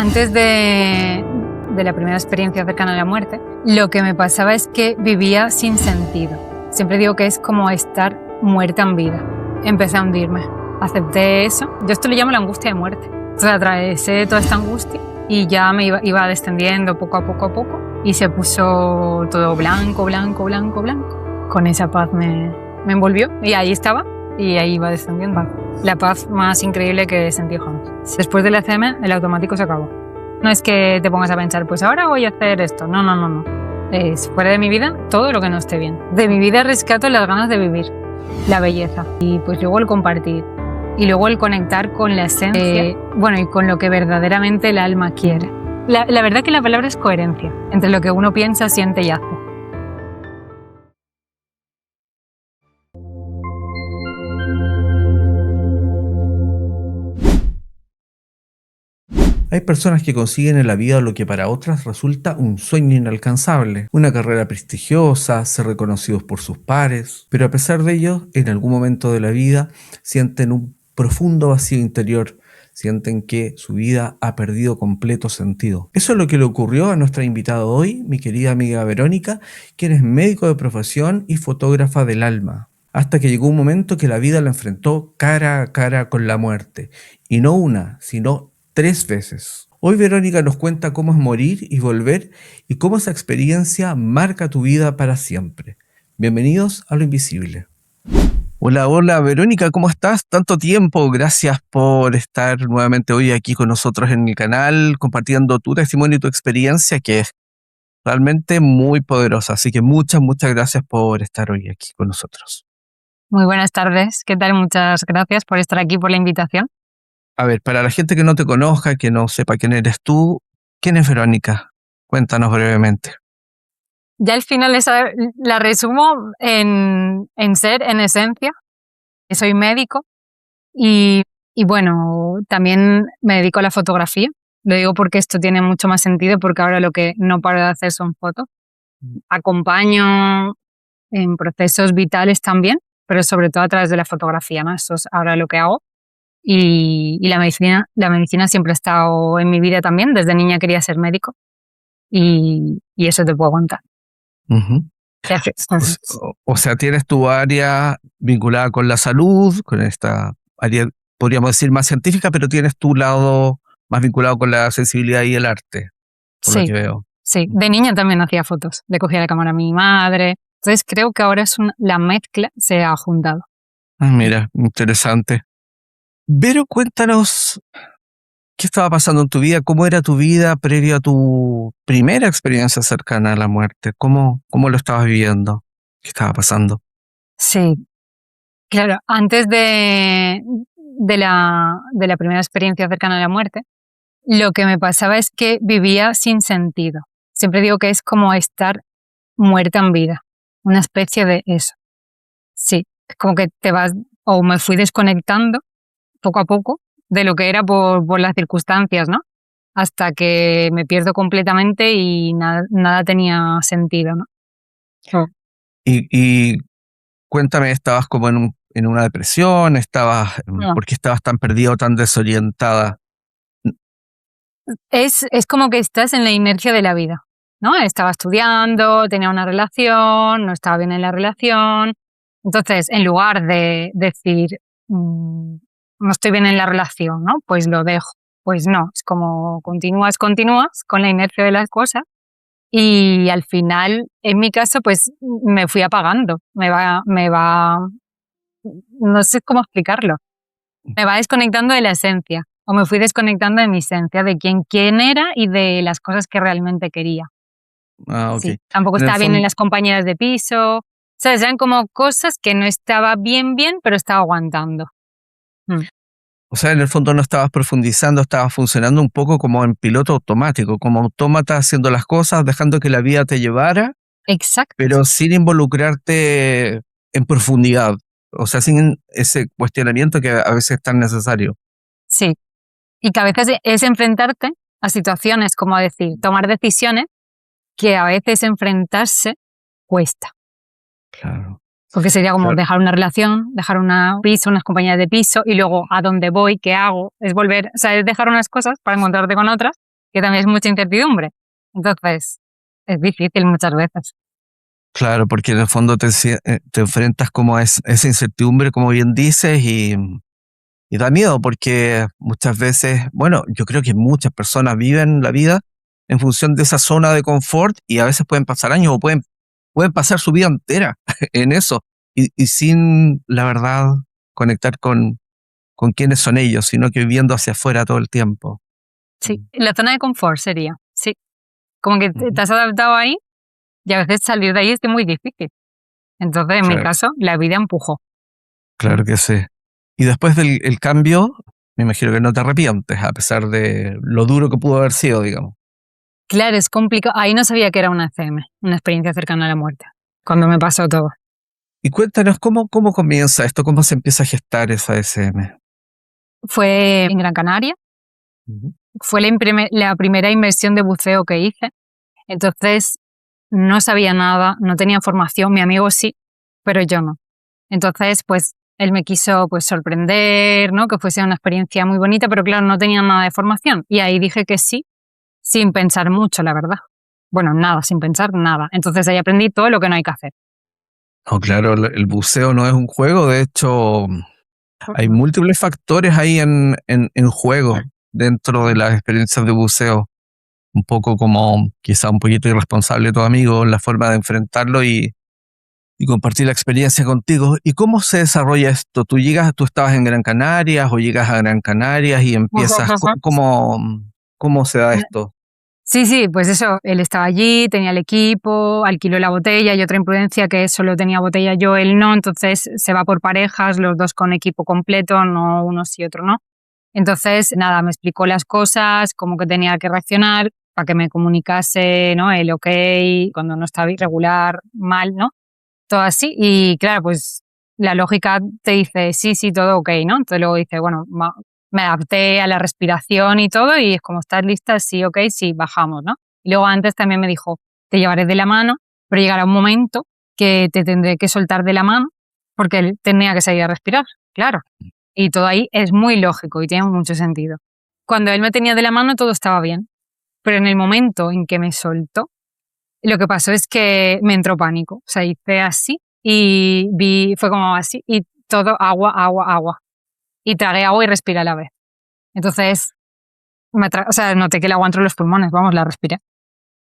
antes de la primera experiencia cercana a la muerte, lo que me pasaba es que vivía sin sentido. Siempre digo que es como estar muerta en vida. Empecé a hundirme. Acepté eso. Yo esto lo llamo la angustia de muerte. Entonces atravesé toda esta angustia y ya me iba descendiendo poco a poco y se puso todo blanco. Con esa paz me envolvió y ahí estaba y ahí iba descendiendo. La paz más increíble que he sentido jamás. Después del ECM, el automático se acabó. No es que te pongas a pensar, pues ahora voy a hacer esto. No. Es fuera de mi vida todo lo que no esté bien. De mi vida rescato las ganas de vivir, la belleza. Y pues luego el compartir. Y luego el conectar con la esencia. Y con lo que verdaderamente el alma quiere. La verdad que la palabra es coherencia. Entre lo que uno piensa, siente y hace. Hay personas que consiguen en la vida lo que para otras resulta un sueño inalcanzable, una carrera prestigiosa, ser reconocidos por sus pares, pero a pesar de ello, en algún momento de la vida sienten un profundo vacío interior, sienten que su vida ha perdido completo sentido. Eso es lo que le ocurrió a nuestra invitada hoy, mi querida amiga Verónica, quien es médico de profesión y fotógrafa del alma. Hasta que llegó un momento que la vida la enfrentó cara a cara con la muerte, y no una, sino 3 veces. Hoy Verónica nos cuenta cómo es morir y volver y cómo esa experiencia marca tu vida para siempre. Bienvenidos a Lo Invisible. Hola Verónica, ¿cómo estás? Tanto tiempo, gracias por estar nuevamente hoy aquí con nosotros en el canal, compartiendo tu testimonio y tu experiencia que es realmente muy poderosa. Así que muchas gracias por estar hoy aquí con nosotros. Muy buenas tardes, ¿qué tal? Muchas gracias por estar aquí, por la invitación. A ver, para la gente que no te conozca, que no sepa quién eres tú, ¿quién es Verónica? Cuéntanos brevemente. Ya al final la resumo en esencia. Soy médico y también me dedico a la fotografía. Lo digo porque esto tiene mucho más sentido, porque ahora lo que no paro de hacer son fotos. Acompaño en procesos vitales también, pero sobre todo a través de la fotografía, ¿no? Eso es ahora lo que hago. Y la medicina siempre ha estado en mi vida también. Desde niña quería ser médico y eso te puedo contar. Uh-huh. O sea, tienes tu área vinculada con la salud, con esta área, podríamos decir, más científica, pero tienes tu lado más vinculado con la sensibilidad y el arte, por lo que veo. Sí, de niña también hacía fotos. Le cogía la cámara a mi madre. Entonces creo que ahora la mezcla se ha juntado. Mira, interesante. Vero, cuéntanos qué estaba pasando en tu vida, cómo era tu vida previo a tu primera experiencia cercana a la muerte, cómo lo estabas viviendo, qué estaba pasando. Sí, claro, antes de la primera experiencia cercana a la muerte, lo que me pasaba es que vivía sin sentido. Siempre digo que es como estar muerta en vida, una especie de eso. Sí, es como que te vas, o me fui desconectando poco a poco de lo que era por las circunstancias, ¿no? Hasta que me pierdo completamente y nada tenía sentido, ¿no? Y cuéntame, ¿estabas como en una depresión? No. ¿Por qué estabas tan perdida o tan desorientada? Es como que estás en la inercia de la vida, ¿no? Estaba estudiando, tenía una relación, no estaba bien en la relación. Entonces, en lugar de decir, no estoy bien en la relación, ¿no? Pues lo dejo. Pues no, es como continúas con la inercia de las cosas y al final, en mi caso, pues me fui apagando. No sé cómo explicarlo. Me va desconectando de la esencia. O me fui desconectando de mi esencia, de quién era y de las cosas que realmente quería. Ah, ok. Sí, tampoco estaba bien en las compañeras de piso. O sea, eran como cosas que no estaba bien, pero estaba aguantando. O sea, en el fondo no estabas profundizando, estabas funcionando un poco como en piloto automático, como autómata haciendo las cosas, dejando que la vida te llevara. Exacto. Pero sin involucrarte en profundidad. O sea, sin ese cuestionamiento que a veces es tan necesario. Sí. Y que a veces es enfrentarte a situaciones, como decir, tomar decisiones que a veces enfrentarse cuesta. Claro. Porque sería como dejar una relación, dejar unas compañías de piso y luego a dónde voy, qué hago, es volver, o sea, es dejar unas cosas para encontrarte con otras que también es mucha incertidumbre. Entonces, es difícil muchas veces. Claro, porque en el fondo te enfrentas como a esa incertidumbre, como bien dices, y da miedo porque muchas veces, bueno, yo creo que muchas personas viven la vida en función de esa zona de confort y a veces pueden pasar años o pueden pasar su vida entera en eso y sin, la verdad, conectar con quiénes son ellos, sino que viviendo hacia afuera todo el tiempo. Sí, la zona de confort sería, sí. Como que Ujú. te has adaptado ahí y a veces salir de ahí es muy difícil. Entonces, en mi Claro, caso, la vida empujó. claro que sí. Y después del el cambio, me imagino que no te arrepientes, a pesar de lo duro que pudo haber sido, digamos. Claro, es complicado. Ahí no sabía que era una CM, una experiencia cercana a la muerte, cuando me pasó todo. Y cuéntanos cómo comienza esto, cómo se empieza a gestar esa SM. Fue en Gran Canaria, Ujú. fue la primera inmersión de buceo que hice. Entonces, no sabía nada, no tenía formación, mi amigo sí, pero yo no. Entonces, pues él me quiso pues sorprender, ¿no? Que fuese una experiencia muy bonita, pero claro, no tenía nada de formación. Y ahí dije que sí, sin pensar mucho, la verdad. Bueno, nada, sin pensar nada. Entonces ahí aprendí todo lo que no hay que hacer. No, claro, el buceo no es un juego, de hecho, hay múltiples factores ahí en juego dentro de las experiencias de buceo. Un poco como quizá un poquito irresponsable tu amigo en la forma de enfrentarlo y compartir la experiencia contigo. ¿Y cómo se desarrolla esto? Tú estabas en Gran Canarias o llegas a Gran Canarias y empiezas, ¿cómo se da esto? Sí, sí, pues eso, él estaba allí, tenía el equipo, alquiló la botella y otra imprudencia que solo tenía botella yo, él no, entonces se va por parejas, los dos con equipo completo, no uno sí, otro no. Entonces, nada, me explicó las cosas, cómo que tenía que reaccionar para que me comunicase, ¿no? El ok, cuando no estaba irregular, mal, ¿no? Todo así. Y claro, pues la lógica te dice, sí, sí, todo ok, ¿no? Entonces luego dice, bueno, me adapté a la respiración y todo y es como, ¿estás lista? Sí, ok, sí, bajamos, ¿no? Y luego antes también me dijo, te llevaré de la mano, pero llegará un momento que te tendré que soltar de la mano porque él tenía que salir a respirar, claro. Y todo ahí es muy lógico y tiene mucho sentido. Cuando él me tenía de la mano todo estaba bien, pero en el momento en que me soltó, lo que pasó es que me entró pánico. O sea, hice así y fue como así y todo agua, agua, agua. Y tragué agua y respiré a la vez. Entonces, o sea, noté que el agua entró en los pulmones, vamos, la respiré.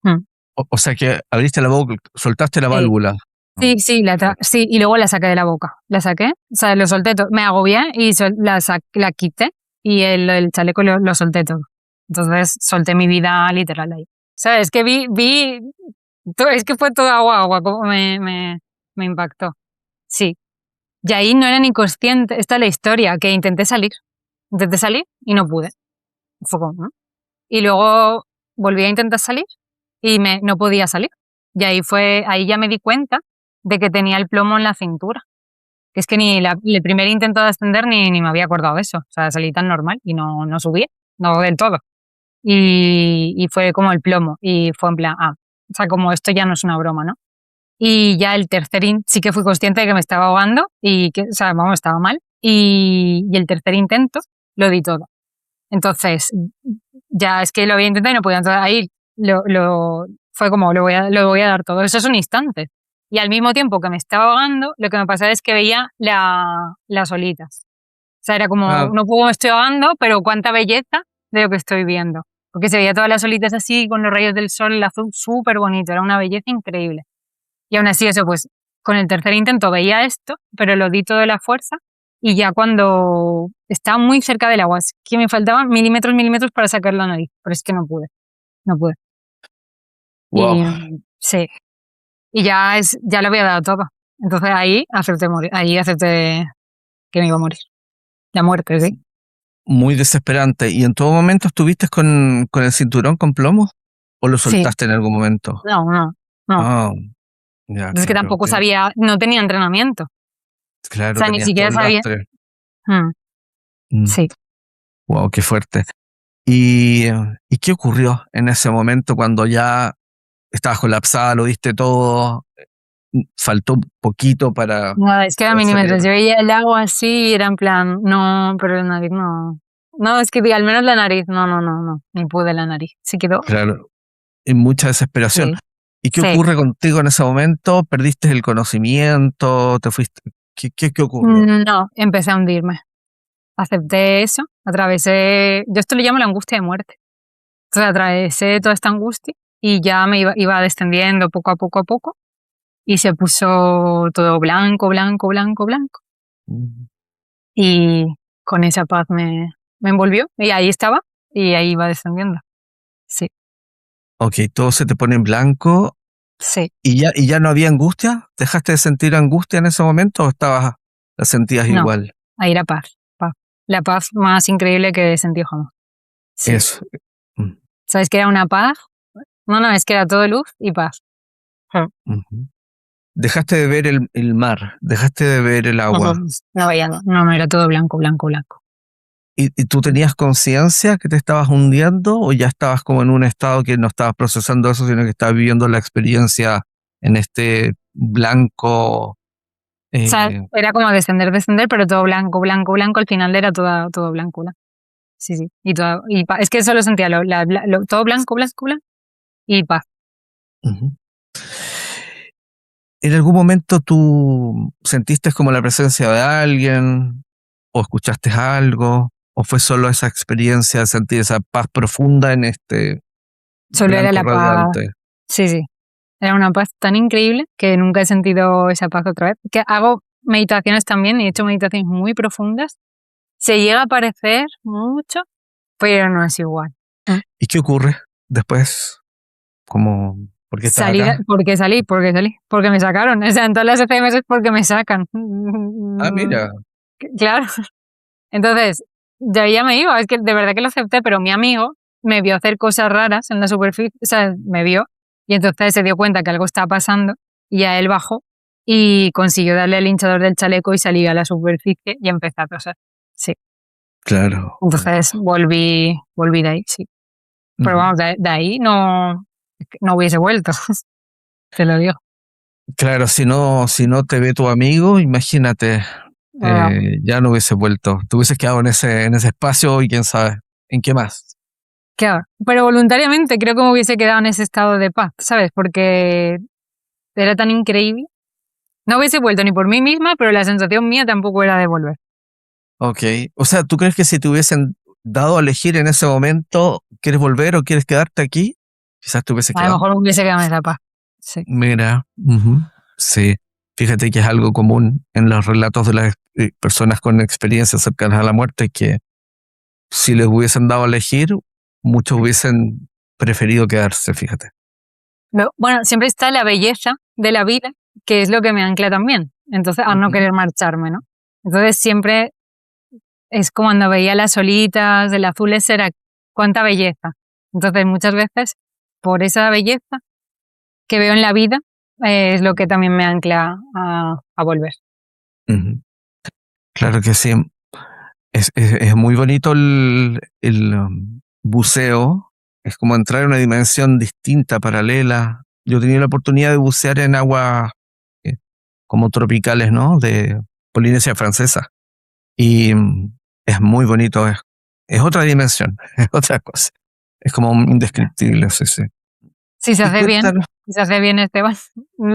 Mm. O sea que abriste la boca, soltaste la Sí, válvula. sí, sí, sí, y luego la saqué de la boca. La saqué, o sea, lo solté todo. Me agobié y la quité y el chaleco lo solté todo. Entonces, solté mi vida literal ahí. O sea, es que es que fue todo agua, agua, como me impactó. Sí. Y ahí no era ni consciente, esta es la historia, que intenté salir y no pude. Fue como, ¿no? Y luego volví a intentar salir y no podía salir. Y ahí ya me di cuenta de que tenía el plomo en la cintura. Que es que ni el primer intento de ascender ni me había acordado de eso. O sea, salí tan normal y no subí, no del todo. Y fue como el plomo y fue en plan, o sea, como esto ya no es una broma, ¿no? Y ya el sí que fui consciente de que me estaba ahogando y que, o sea, vamos, estaba mal. Y el tercer intento lo di todo. Entonces, ya es que lo había intentado y no podía. Entonces ahí fue como, lo voy a dar todo. Eso es un instante. Y al mismo tiempo que me estaba ahogando, lo que me pasaba es que veía las olitas. O sea, era como, Ah, no puedo, me estoy ahogando, pero cuánta belleza de lo que estoy viendo. Porque se veía todas las olitas así, con los rayos del sol, el azul súper bonito, era una belleza increíble. Y aún así eso, pues con el tercer intento veía esto, pero lo di todo de la fuerza y ya cuando estaba muy cerca del agua, es que me faltaban milímetros, milímetros para sacar la nariz, pero es que no pude. wow, Y sí, y ya lo había dado todo. Entonces ahí acepté morir, ahí acepté que me iba a morir. La muerte, sí. muy desesperante. ¿Y en todo momento estuviste con el cinturón con plomo? ¿O lo Sí, soltaste en algún momento? no, no, no. Ah, ya, Es que claro, tampoco sabía, no tenía entrenamiento. O claro, sea, ni tenías todo siquiera el sabía. lastre. Mm, sí. Wow, qué fuerte. ¿Y qué ocurrió en ese momento cuando ya estabas colapsada, lo diste todo, faltó un poquito Nada, es que era para salir? milímetros. Yo veía el agua así y era en plan, no, pero el nariz no. No, es que al menos la nariz. No. Ni pude la nariz. Se quedó. Claro, y mucha desesperación. Sí. ¿Y qué Sí. ocurre contigo en ese momento? ¿Perdiste el conocimiento? ¿Te fuiste? ¿Qué ocurrió? No, empecé a hundirme. Acepté eso, atravesé, yo esto le llamo la angustia de muerte. Entonces atravesé toda esta angustia y ya me iba descendiendo poco a poco a poco y se puso todo blanco, blanco, blanco, blanco. Mm. Y con esa paz me envolvió y ahí estaba y ahí iba descendiendo. Sí, Ok, todo se te pone en blanco sí, y ya no había angustia. ¿Dejaste de sentir angustia en ese momento o la sentías no, igual? ahí era paz, paz. La paz más increíble que he sentido jamás. Sí. Eso. Mm, ¿Sabes que era una paz? No, es que era todo luz y paz. ujú. Dejaste de ver el mar, dejaste de ver el agua. No veía, no, era todo blanco, blanco, blanco. ¿Y tú tenías conciencia que te estabas hundiendo o ya estabas como en un estado que no estabas procesando eso, sino que estabas viviendo la experiencia en este blanco? O sea, eh, era como descender, pero todo blanco, blanco, blanco, al final era todo blanco, ¿no? Sí, sí. Es que eso lo sentía, todo blanco, blanco, blanco, y paz. Ujú. ¿En algún momento tú sentiste como la presencia de alguien o escuchaste algo o fue solo esa experiencia de sentir esa paz profunda en este Solo era blanco la paz. radiante? Sí, sí. Era una paz tan increíble que nunca he sentido esa paz otra vez. Que hago meditaciones también, y he hecho meditaciones muy profundas. Se llega a parecer mucho, pero no es igual. ¿Y qué ocurre después? Como, ¿por qué estás acá? Porque me sacaron. O sea, en todas las FMS es porque me sacan. Ah, mira. Claro. Entonces, yo ya me iba, es que de verdad que lo acepté, pero mi amigo me vio hacer cosas raras en la superficie, o sea, me vio, y entonces se dio cuenta que algo estaba pasando, y a él bajó y consiguió darle al hinchador del chaleco y salí a la superficie y empecé a toser. Sí. Claro. Entonces volví de ahí, sí. Pero Ujú. vamos, de ahí no hubiese vuelto, te lo digo. Claro, si no te ve tu amigo, imagínate, Bueno, ya no hubiese vuelto. Te hubieses quedado en ese espacio y quién sabe, ¿en qué más? claro, pero voluntariamente creo que me hubiese quedado en ese estado de paz, ¿sabes? Porque era tan increíble. No hubiese vuelto ni por mí misma, pero la sensación mía tampoco era de volver. Ok. O sea, ¿tú crees que si te hubiesen dado a elegir en ese momento, ¿quieres volver o quieres quedarte aquí? Quizás te hubiese A lo quedado. mejor me hubiese quedado en esa paz. Sí. Mira, ujú, sí. Fíjate que es algo común en los relatos de las personas con experiencias cercanas a la muerte, que si les hubiesen dado a elegir, muchos hubiesen preferido quedarse, fíjate. Bueno, siempre está la belleza de la vida, que es lo que me ancla también. Entonces, a no Ujú, querer marcharme, ¿no? Entonces, siempre es como cuando veía las olitas, el azul ese era cuánta belleza. Entonces, muchas veces, por esa belleza que veo en la vida, es lo que también me ancla a volver. ujú. Claro que sí. Es muy bonito el buceo. Es como entrar en una dimensión distinta, paralela. Yo tenía la oportunidad de bucear en aguas eh, como tropicales, ¿no? De Polinesia Francesa. Y es muy bonito. Es otra dimensión, es otra cosa. Es como indescriptible, sí, sí. Si se Y hace bien, cuéntanos. si se hace bien, Esteban.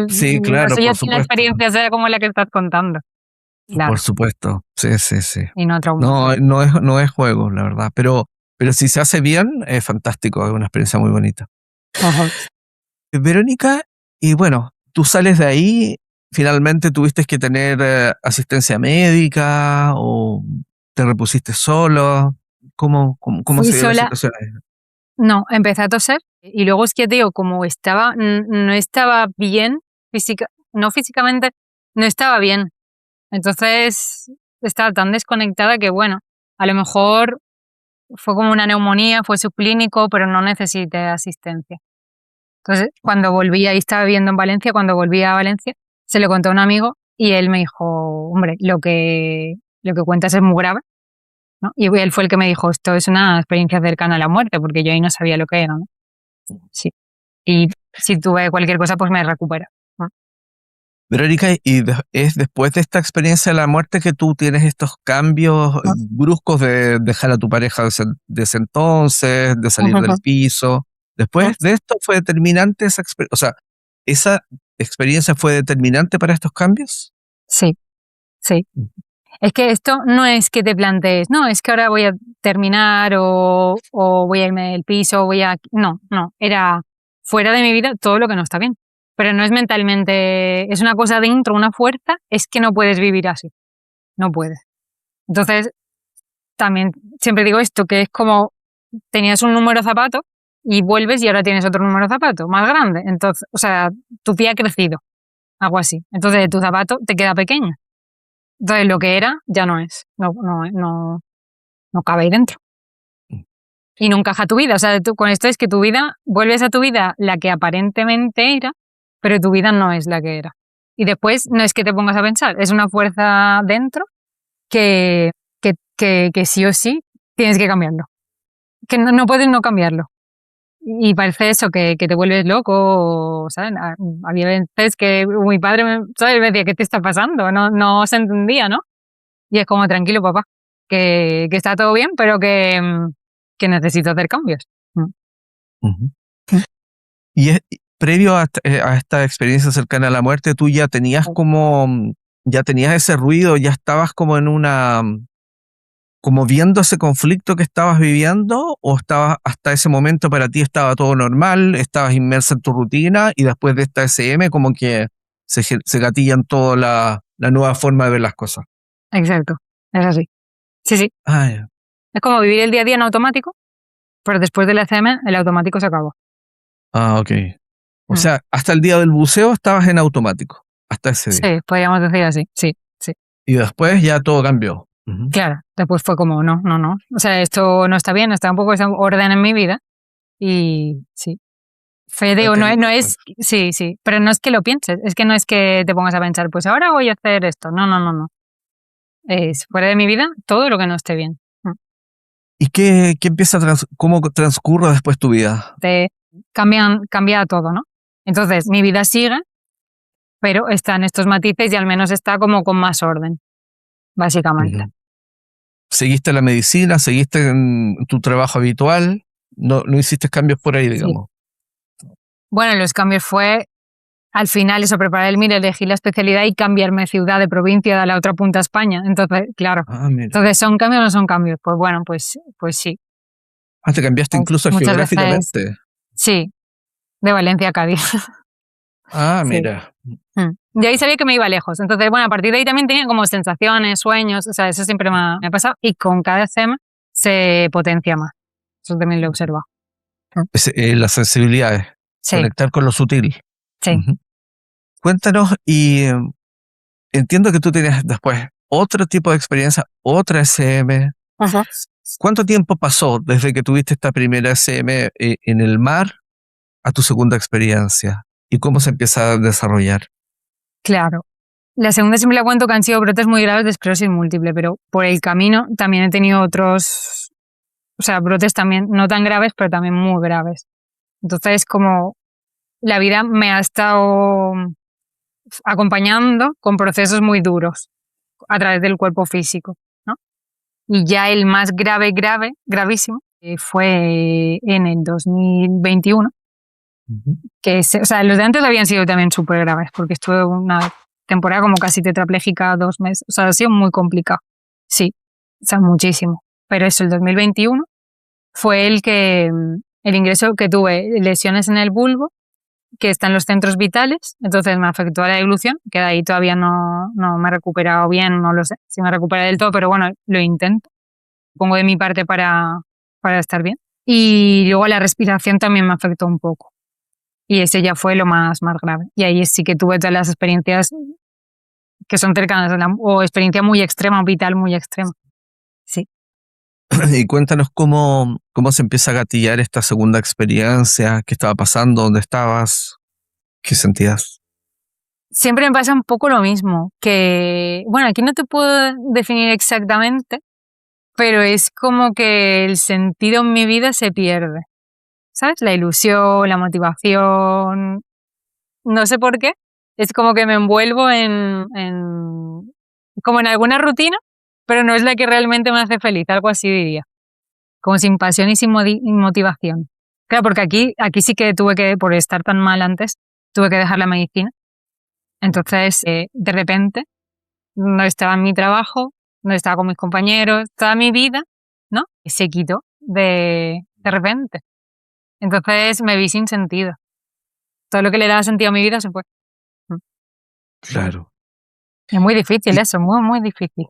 Sí, No claro, sé yo por si la supuesto. experiencia sea como la que estás contando. Por Claro, supuesto. Sí, sí, sí. y no No, traumante. no es juego, la verdad. Pero si se hace bien, es fantástico, es una experiencia muy bonita. Ajá. Verónica, y bueno, tú sales de ahí, finalmente tuviste que tener asistencia médica o te repusiste solo. ¿Cómo Fui se dio la sola, situación ahí? no, empecé a toser y luego es que te digo, como no estaba bien no físicamente, no estaba bien. Entonces estaba tan desconectada que bueno, a lo mejor fue como una neumonía, fue subclínico, pero no necesité asistencia. Entonces, cuando volví, ahí estaba viviendo en Valencia, cuando volví a Valencia, se lo conté a un amigo y él me dijo, hombre, lo que cuentas es muy grave, ¿no? Y él fue el que me dijo, esto es una experiencia cercana a la muerte, porque yo ahí no sabía lo que era, ¿no? Sí. Y si tuve cualquier cosa, pues me recupera, ¿no? Verónica, es después de esta experiencia de la muerte que tú tienes estos cambios bruscos de dejar a tu pareja de ese entonces, de salir del piso. Después de esto fue determinante esa experiencia, o sea, ¿esa experiencia fue determinante para estos cambios? Sí, sí. Es que esto no es que te plantees, no, es que ahora voy a terminar o voy a irme del piso, No, era fuera de mi vida todo lo que no está bien. Pero no es mentalmente, es una cosa dentro, una fuerza, es que no puedes vivir así, no puedes. Entonces, también siempre digo esto, que es como tenías un número de zapato y vuelves y ahora tienes otro número de zapato más grande. Entonces, o sea, tu pie ha crecido, algo así. Entonces, tu zapato te queda pequeño. Entonces, lo que era ya no es, no cabe ahí dentro. Y no encaja tu vida. O sea, con esto es que tu vida, vuelves a tu vida la que aparentemente era, pero tu vida no es la que era. Y después no es que te pongas a pensar, es una fuerza dentro que sí o sí tienes que cambiarlo. Que no puedes no cambiarlo. Y parece eso, que te vuelves loco, ¿sabes? Había veces que mi padre ¿sabes? Me decía, ¿qué te está pasando? No se entendía, ¿no? Y es como, tranquilo, papá, que está todo bien, pero que necesito hacer cambios. Ujú. Y previo a esta experiencia cercana a la muerte, tú ya tenías ya tenías ese ruido, ya estabas como en como viendo ese conflicto que estabas viviendo, o estabas hasta ese momento para ti estaba todo normal, estabas inmersa en tu rutina y después de esta SM como que se gatillan toda la nueva forma de ver las cosas. Exacto, es así. Sí, sí. Ah, ya. Es como vivir el día a día en automático, pero después del ECM el automático se acabó. Ah, ok. O sea, hasta el día del buceo estabas en automático, hasta ese Sí, día. podríamos decir así, sí, sí. Y después ya todo cambió. Ujú. Claro, después fue como, no. O sea, esto no está bien, está un poco ese orden en mi vida. Y sí. Fede, o no es, sí, sí, pero no es que lo pienses, es que no es que te pongas a pensar, pues ahora voy a hacer esto. No. Es fuera de mi vida todo lo que no esté bien. ¿Y qué empieza cómo transcurre después tu vida? Te cambia todo, ¿no? Entonces, mi vida sigue, pero están estos matices y al menos está como con más orden, básicamente. Ujú. ¿Seguiste la medicina? ¿Seguiste en tu trabajo habitual? No hiciste cambios por ahí, Sí. digamos. Bueno, los cambios fue, al final, eso, preparar el MIR, elegir la especialidad y cambiarme de ciudad, de provincia, de la otra punta a España. Entonces, claro. Ah, mira. Entonces, ¿son cambios o no son cambios? Pues bueno, pues sí. Ah, te cambiaste incluso Muchas veces, geográficamente. sí, de Valencia a Cádiz. Ah, Sí. mira. De ahí sabía que me iba lejos. Entonces, bueno, a partir de ahí también tenía como sensaciones, sueños, o sea, eso siempre me ha pasado. Y con cada tema se potencia más. Eso también lo he observado. Las sensibilidades. Sí, Conectar con lo sutil. sí. Ujú. Cuéntanos, y entiendo que tú tienes después otro tipo de experiencia, otra SM. Ajá. ¿Cuánto tiempo pasó desde que tuviste esta primera SM en el mar a tu segunda experiencia? ¿Y cómo se empieza a desarrollar? Claro. La segunda siempre la cuento que han sido brotes muy graves de esclerosis múltiple, pero por el camino también he tenido otros, o sea, brotes también no tan graves, pero también muy graves. Entonces, como la vida me ha estado acompañando con procesos muy duros a través del cuerpo físico, ¿no? Y ya el más gravísimo, fue en el 2021, Ujú. o sea, los de antes habían sido también súper graves, porque estuve una temporada como casi tetrapléjica 2 meses, o sea, ha sido muy complicado, sí, o sea, muchísimo. Pero eso, el 2021 fue el ingreso que tuve, lesiones en el bulbo, que está en los centros vitales, entonces me afectó a la dilución, que de ahí todavía no me he recuperado bien, no lo sé si me recuperé del todo, pero bueno, lo intento, pongo de mi parte para estar bien. Y luego la respiración también me afectó un poco, y ese ya fue lo más grave. Y ahí sí que tuve todas las experiencias que son cercanas o experiencia muy extrema, vital muy extrema. Sí. Y cuéntanos cómo se empieza a gatillar esta segunda experiencia, qué estaba pasando, dónde estabas, qué sentías. Siempre me pasa un poco lo mismo, que, bueno, aquí no te puedo definir exactamente, pero es como que el sentido en mi vida se pierde, ¿sabes? La ilusión, la motivación, no sé por qué, Es como que me envuelvo como en alguna rutina, pero no es la que realmente me hace feliz, algo así diría. Como sin pasión y sin motivación. Claro, porque aquí sí que tuve que, por estar tan mal antes, tuve que dejar la medicina. Entonces, de repente, no estaba en mi trabajo, no estaba con mis compañeros, toda mi vida, ¿no? Se quitó de repente. Entonces me vi sin sentido. Todo lo que le daba sentido a mi vida se fue. Mm. Claro. Es muy difícil Y, eso, muy, muy difícil.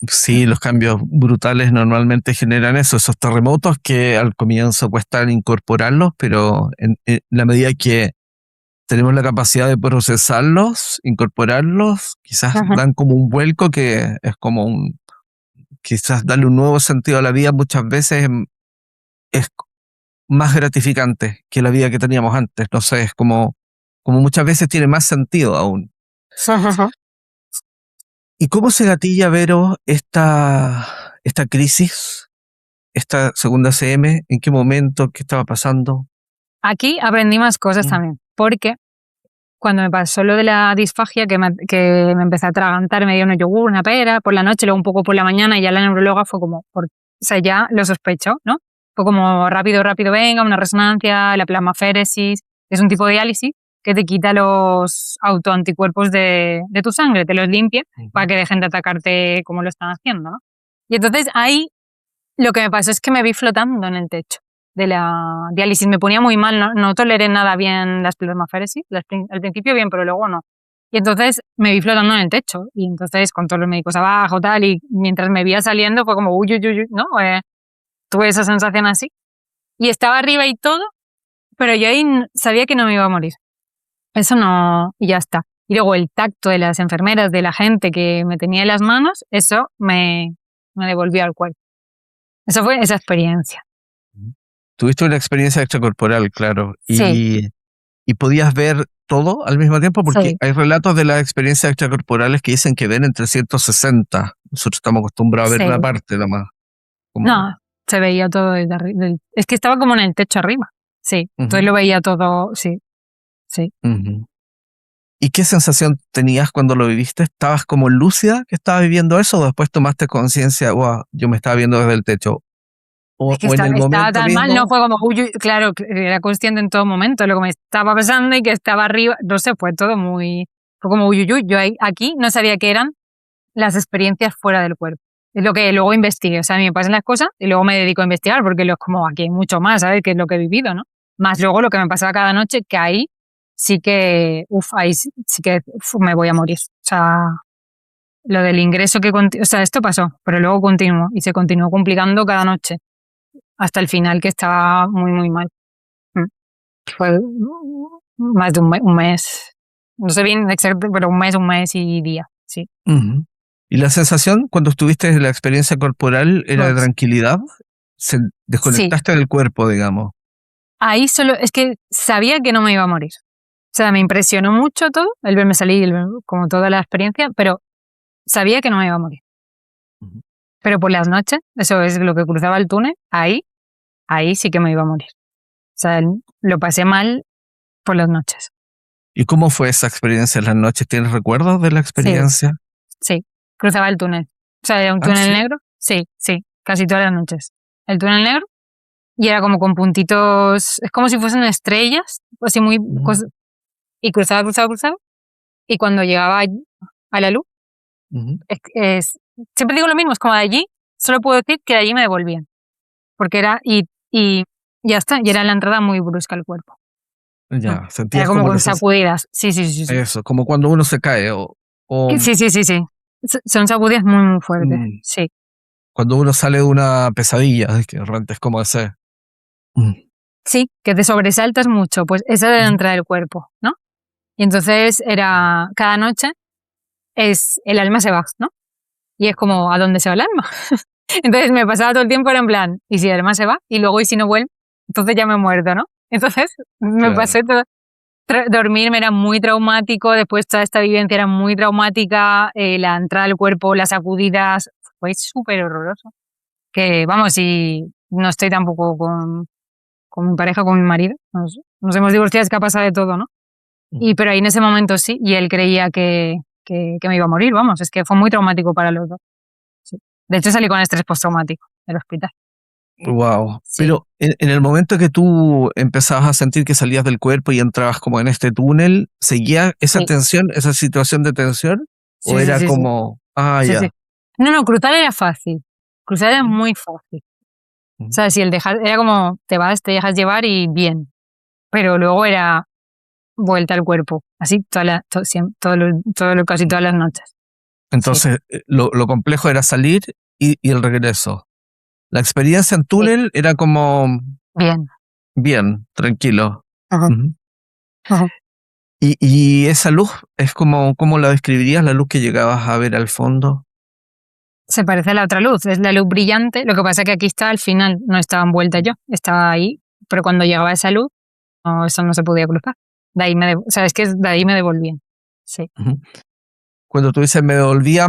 sí, los cambios brutales normalmente generan eso, esos terremotos que al comienzo cuestan incorporarlos, pero en la medida que tenemos la capacidad de procesarlos, incorporarlos, quizás Ujú. dan como un vuelco que es como quizás darle un nuevo sentido a la vida muchas veces es más gratificante que la vida que teníamos antes. No sé, es como muchas veces tiene más sentido aún. Ujú. ¿Y cómo se gatilla, Vero, esta crisis, esta segunda CM? ¿En qué momento? ¿Qué estaba pasando? Aquí aprendí más cosas Mm, también, porque cuando me pasó lo de la disfagia, que me empecé a atragantar, me dio un yogur, una pera, por la noche, luego un poco por la mañana, y ya la neuróloga fue como, o sea, ya lo sospechó, ¿no? Fue como rápido, rápido, venga, una resonancia, la plasmaféresis, es un tipo de diálisis que te quita los autoanticuerpos de tu sangre, te los limpia para ujú. que dejen de atacarte como lo están haciendo, ¿no? Y entonces ahí lo que me pasó es que me vi flotando en el techo de la diálisis. Me ponía muy mal, no toleré nada bien las plasmaféresis. Al principio bien, pero luego no. Y entonces me vi flotando en el techo. Y entonces con todos los médicos abajo, tal, y mientras me veía saliendo fue como, uy, uy, uy, uy, ¿no? Tuve esa sensación así. Y estaba arriba y todo, pero yo ahí sabía que no me iba a morir. Eso no, y ya está. Y luego el tacto de las enfermeras, de la gente que me tenía en las manos, eso me devolvió al cuerpo. Eso fue esa experiencia. Tuviste una experiencia extracorporal, claro, Sí, y podías ver todo al mismo tiempo, porque sí. hay relatos de las experiencias extracorporales que dicen que ven en 360. Nosotros estamos acostumbrados a ver una Sí, parte nomás. Como, no, se veía todo desde arriba. Es que estaba como en el techo arriba. Sí, entonces ujú, lo veía todo, sí, sí. ujú. ¿Y qué sensación tenías cuando lo viviste? ¿Estabas como lúcida que estabas viviendo eso o después tomaste conciencia, wow, yo me estaba viendo desde el techo? Es que O en el estaba momento tan mal, no mismo. fue como, uy, uy, claro, que era consciente en todo momento de lo que me estaba pasando y que estaba arriba. No sé, fue todo muy, fue como, uy, uy, uy. Yo aquí no sabía qué eran las experiencias fuera del cuerpo. Es lo que luego investigué. O sea, a mí me pasan las cosas y luego me dedico a investigar porque lo es como aquí hay mucho más, ¿sabes? Que es lo que he vivido, ¿no? Más luego lo que me pasaba cada noche, que ahí sí que, ahí sí que me voy a morir. O sea, lo del ingreso o sea, esto pasó, pero luego continuó y se continuó complicando cada noche hasta el final que estaba muy, muy mal. Mm. Fue más de un mes. No sé bien exacto, pero un mes y día, sí. Ujú. ¿Y la sensación cuando estuviste en la experiencia corporal era de Pues, tranquilidad? Se sí, desconectaste del cuerpo, digamos. ahí solo, es que sabía que no me iba a morir. O sea, me impresionó mucho todo, el verme salir, como toda la experiencia, pero sabía que no me iba a morir. Ujú. Pero por las noches, eso es lo que cruzaba el túnel, ahí sí que me iba a morir. O sea, lo pasé mal por las noches. ¿Y cómo fue esa experiencia en las noches? ¿Tienes recuerdos de la Sí, experiencia? sí, cruzaba el túnel. O sea, era un Ah, túnel sí. negro, sí, sí, casi todas las noches. El túnel negro y era como con puntitos, es como si fuesen estrellas, así muy, Ujú, y cruzaba, cruzaba, cruzaba. Y cuando llegaba a la luz, ujú. siempre digo lo mismo, es como de allí, solo puedo decir que de allí me devolvían, porque y ya está, y era la entrada muy brusca al cuerpo. Mm. Ya, Era sentías como como con sacudidas, sí, sí, sí, sí. eso, como cuando uno se cae o Sí, sí, sí, sí. Son sacudidas muy, muy fuertes, mm, sí. cuando uno sale de una pesadilla, ay, que realmente es como ese. Mm, Sí, que te sobresaltas mucho, pues esa de la ujú, entrada del cuerpo, ¿no? Y entonces era, cada noche el alma se va, ¿no? Y es como, ¿a dónde se va el alma? Entonces me pasaba todo el tiempo, era en plan, ¿y si el alma se va? Y luego, ¿y si no vuelve? Entonces ya me he muerto, ¿no? Entonces me claro. pasé todo, dormirme era muy traumático, después toda esta vivencia era muy traumática, la entrada al cuerpo, las sacudidas, fue súper horroroso. Que vamos, y no estoy tampoco con mi pareja, con mi marido, nos hemos divorciado, es que ha pasado de todo, ¿no? Pero ahí en ese momento sí, y él creía que me iba a morir, vamos, es que fue muy traumático para los dos. Sí. De hecho salí con estrés postraumático del hospital. Wow. Sí. Pero en el momento que tú empezabas a sentir que salías del cuerpo y entrabas como en este túnel, ¿seguía esa Sí. tensión, esa situación de tensión? Sí, ¿O sí, era sí, sí. como, Sí, ya? sí. No, cruzar era fácil. Cruzar era muy fácil. O sea, si el dejar, era como, te vas, te dejas llevar y bien. Pero luego era vuelta al cuerpo. Así casi todas las noches. Sí, Entonces, lo complejo era salir y el regreso. La experiencia en sí. túnel era como Bien. bien, tranquilo. Ajá. Ujú. Ajá. Y esa luz es como, ¿cómo la describirías? La luz que llegabas a ver al fondo. Se parece a la otra luz, es la luz brillante. Lo que pasa es que aquí está al final, no estaba envuelta yo, estaba ahí, pero cuando llegaba esa luz, no, eso no se podía cruzar. De ahí o sea, es que de ahí me devolvían. Sí. Ujú. Cuando tú dices me devolvía,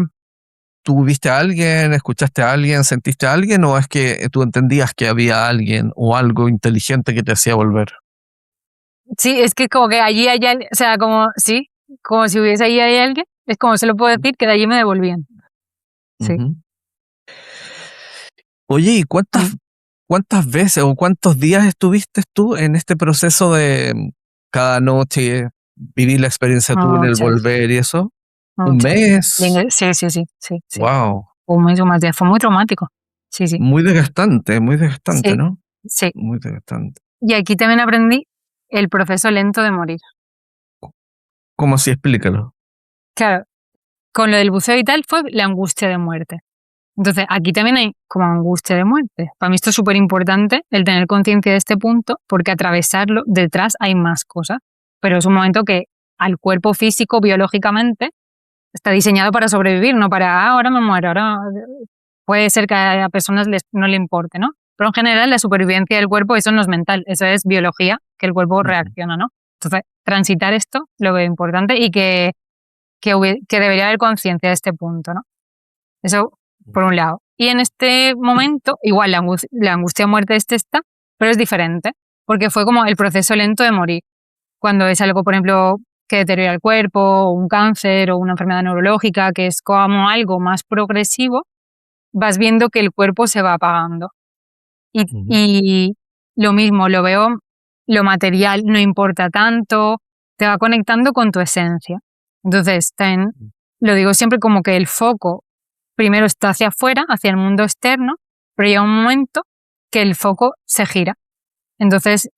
¿tú viste a alguien, escuchaste a alguien, sentiste a alguien o es que tú entendías que había alguien o algo inteligente que te hacía volver? Sí, es que como que allí hay alguien, o sea, como, sí, como si hubiese ahí hay alguien, es como se lo puedo decir, que de allí me devolvían. Sí. Ujú. Oye, ¿y Mm. cuántas veces o cuántos días estuviste tú en este proceso de cada noche vivir la experiencia túnel, Muchas, volver y eso? ¿Un muchas. mes? Sí, sí, sí, sí, sí. Wow, Un mes o más días, fue muy traumático. Sí, sí. muy desgastante, Sí, ¿no? sí. Muy desgastante. Y aquí también aprendí el proceso lento de morir. ¿Cómo así? Explícalo. Claro, con lo del buceo y tal fue la angustia de muerte. Entonces, aquí también hay como angustia de muerte. Para mí esto es súper importante, el tener conciencia de este punto, porque atravesarlo, detrás hay más cosas. Pero es un momento que al cuerpo físico, biológicamente, está diseñado para sobrevivir, no para, ahora me muero, ahora puede ser que a personas no le importe, ¿no? Pero en general la supervivencia del cuerpo, eso no es mental, eso es biología, que el cuerpo Ujú, reacciona, ¿no? Entonces, transitar esto lo veo importante y que debería haber conciencia de este punto, ¿no? Eso por un lado. Y en este momento, igual la angustia de muerte está, pero es diferente, porque fue como el proceso lento de morir. Cuando es algo, por ejemplo, que deteriora el cuerpo, o un cáncer o una enfermedad neurológica, que es como algo más progresivo, vas viendo que el cuerpo se va apagando. ujú, Y lo mismo, lo veo, lo material no importa tanto, te va conectando con tu esencia. Entonces, lo digo siempre como que el foco primero está hacia afuera, hacia el mundo externo, pero llega un momento que el foco se gira. Entonces,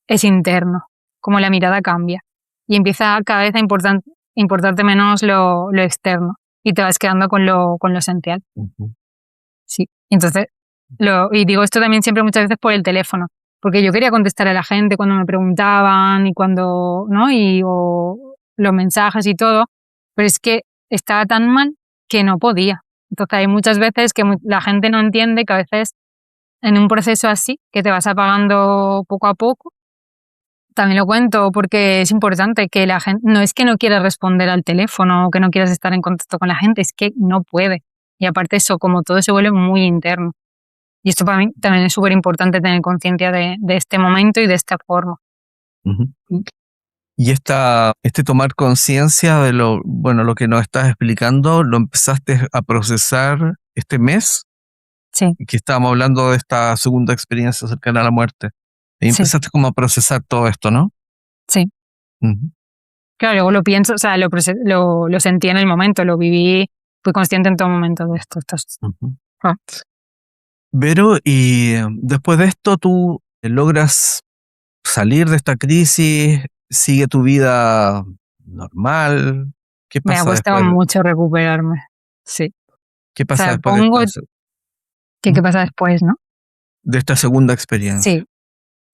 es interno, como la mirada cambia. Y empieza cada vez a importarte menos lo externo. Y te vas quedando con lo esencial. ujú. Sí. Entonces, y digo esto también siempre muchas veces por el teléfono, porque yo quería contestar a la gente cuando me preguntaban y cuando, ¿no? O los mensajes y todo, pero es que estaba tan mal que no podía. Entonces hay muchas veces que la gente no entiende que a veces en un proceso así, que te vas apagando poco a poco, también lo cuento porque es importante que la gente, no es que no quiera responder al teléfono o que no quieras estar en contacto con la gente, es que no puede. Y aparte eso, como todo se vuelve muy interno. Y esto para mí también es súper importante tener conciencia de este momento y de esta forma. Ujú. Y este tomar conciencia de lo, bueno, lo que nos estás explicando, lo empezaste a procesar este mes, Sí, que estábamos hablando de esta segunda experiencia cercana a la muerte. Y sí, empezaste como a procesar todo esto, ¿no? sí. Ujú, Claro, luego lo pienso, o sea, lo sentí en el momento, lo viví, fui consciente en todo momento de esto. ujú. Ah. Vero, y después de esto tú logras salir de esta crisis, sigue tu vida normal. ¿Qué Me ha pasa costado después? mucho recuperarme. Sí. ¿Qué O pasa sea, después de pongo ¿Mm? qué pasa después, ¿no? De esta segunda experiencia? Sí.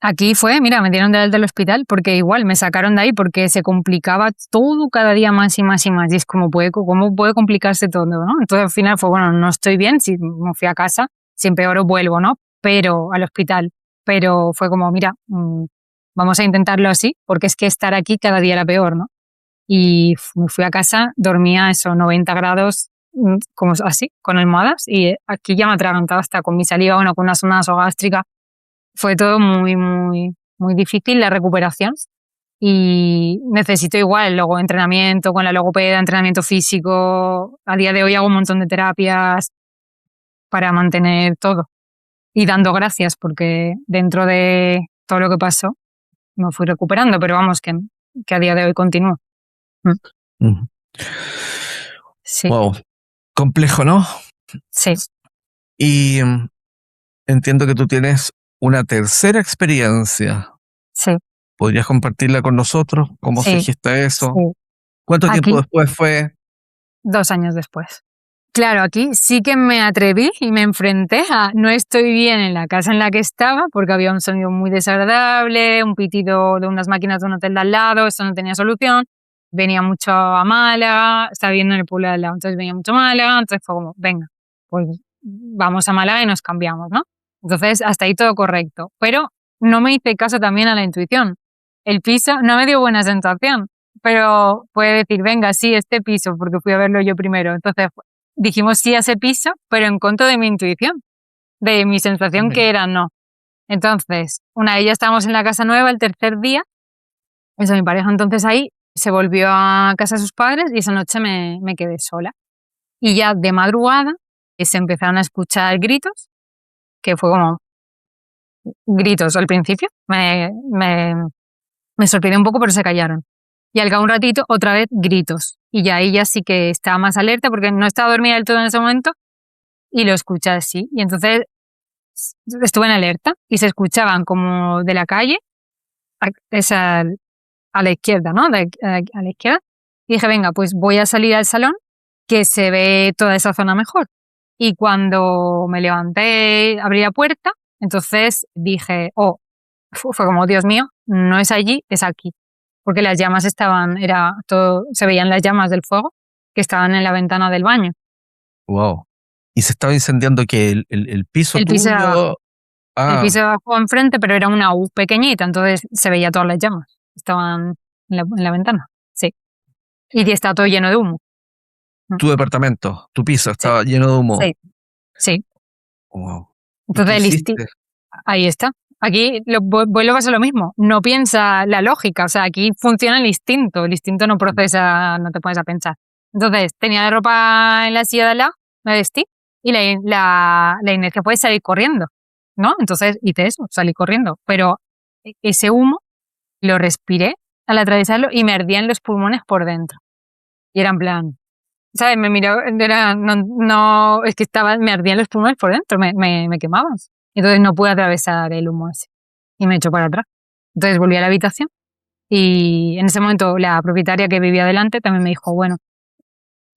Aquí fue, mira, me dieron de alta del hospital porque igual me sacaron de ahí porque se complicaba todo cada día más y más y más. Y es como cómo puede complicarse todo, ¿no? Entonces al final fue, bueno, no estoy bien, si me fui a casa, si empeoro vuelvo, ¿no? Pero al hospital. Pero fue como, mira, vamos a intentarlo así, porque es que estar aquí cada día era peor, ¿no? Y me fui a casa, dormía eso, 90 grados, como así, con almohadas, y aquí ya me atragantaba hasta con mi saliva, bueno, con una sonda nasogástrica. Fue todo muy, muy, muy difícil la recuperación, Y necesito igual luego entrenamiento con la logopeda, entrenamiento físico. A día de hoy hago un montón de terapias para mantener todo. Y dando gracias, porque dentro de todo lo que pasó me fui recuperando, pero vamos, que a día de hoy continúo. Ujú. Sí, Wow, complejo, ¿no? sí, Y entiendo que tú tienes una tercera experiencia. sí, ¿Podrías compartirla con nosotros? ¿Cómo se sí, gesta eso? sí. ¿Cuánto tiempo Aquí, después fue? 2 años después. Claro, aquí sí que me atreví y me enfrenté a no estoy bien en la casa en la que estaba porque había un sonido muy desagradable, un pitido de unas máquinas de un hotel de al lado, esto no tenía solución. Venía mucho a Málaga, estaba viviendo en el pueblo de al lado, entonces venía mucho a Málaga, entonces fue como, venga, pues vamos a Málaga y nos cambiamos, ¿no? Entonces, hasta ahí todo correcto. Pero no me hice caso también a la intuición. El piso no me dio buena sensación, pero puede decir, venga, sí, este piso, porque fui a verlo yo primero. Entonces, dijimos sí a ese piso, pero en contra de mi intuición, de mi sensación que era no. Entonces, una de ellas estábamos en la casa nueva el tercer día, eso, mi pareja entonces ahí se volvió a casa de sus padres y esa noche me quedé sola. Y ya de madrugada se empezaron a escuchar gritos, que fue como gritos al principio, me sorprendió un poco, pero se callaron. Y al cabo de un ratito, otra vez gritos. Y ya ahí ya sí que estaba más alerta porque no estaba dormida del todo en ese momento y lo escuché así. Y entonces estuve en alerta y se escuchaban como de la calle, esa a la izquierda, ¿no? A la izquierda. Y dije, venga, pues voy a salir al salón que se ve toda esa zona mejor. Y cuando me levanté, abrí la puerta, entonces dije, oh, fue como, Dios mío, no es allí, es aquí. Porque las llamas estaban, era todo, se veían las llamas del fuego que estaban en la ventana del baño. Wow. Y se estaba incendiando que el piso El piso de abajo. tuyo. El Ah, piso de abajo enfrente, pero era una U pequeñita, entonces se veía todas las llamas. Estaban en la ventana, sí. Y está todo lleno de humo. Mm, tu departamento, tu piso sí, estaba lleno de humo. sí, sí. Wow. ¿Y qué Entonces, hiciste? ahí está. Aquí vuelvo a pasar lo mismo. No piensa la lógica, o sea, aquí funciona el instinto. El instinto no procesa, no te pones a pensar. Entonces, tenía la ropa en la silla de al lado, me vestí y la inercia puede salir corriendo, ¿no? Entonces hice eso, salí corriendo. Pero ese humo lo respiré al atravesarlo y me ardían los pulmones por dentro. Y era en plan, ¿sabes? Me miró, no, es que me ardían los pulmones por dentro, me quemaban. Entonces no pude atravesar el humo ese. Y me echó para atrás. Entonces volví a la habitación y en ese momento la propietaria que vivía delante también me dijo, bueno,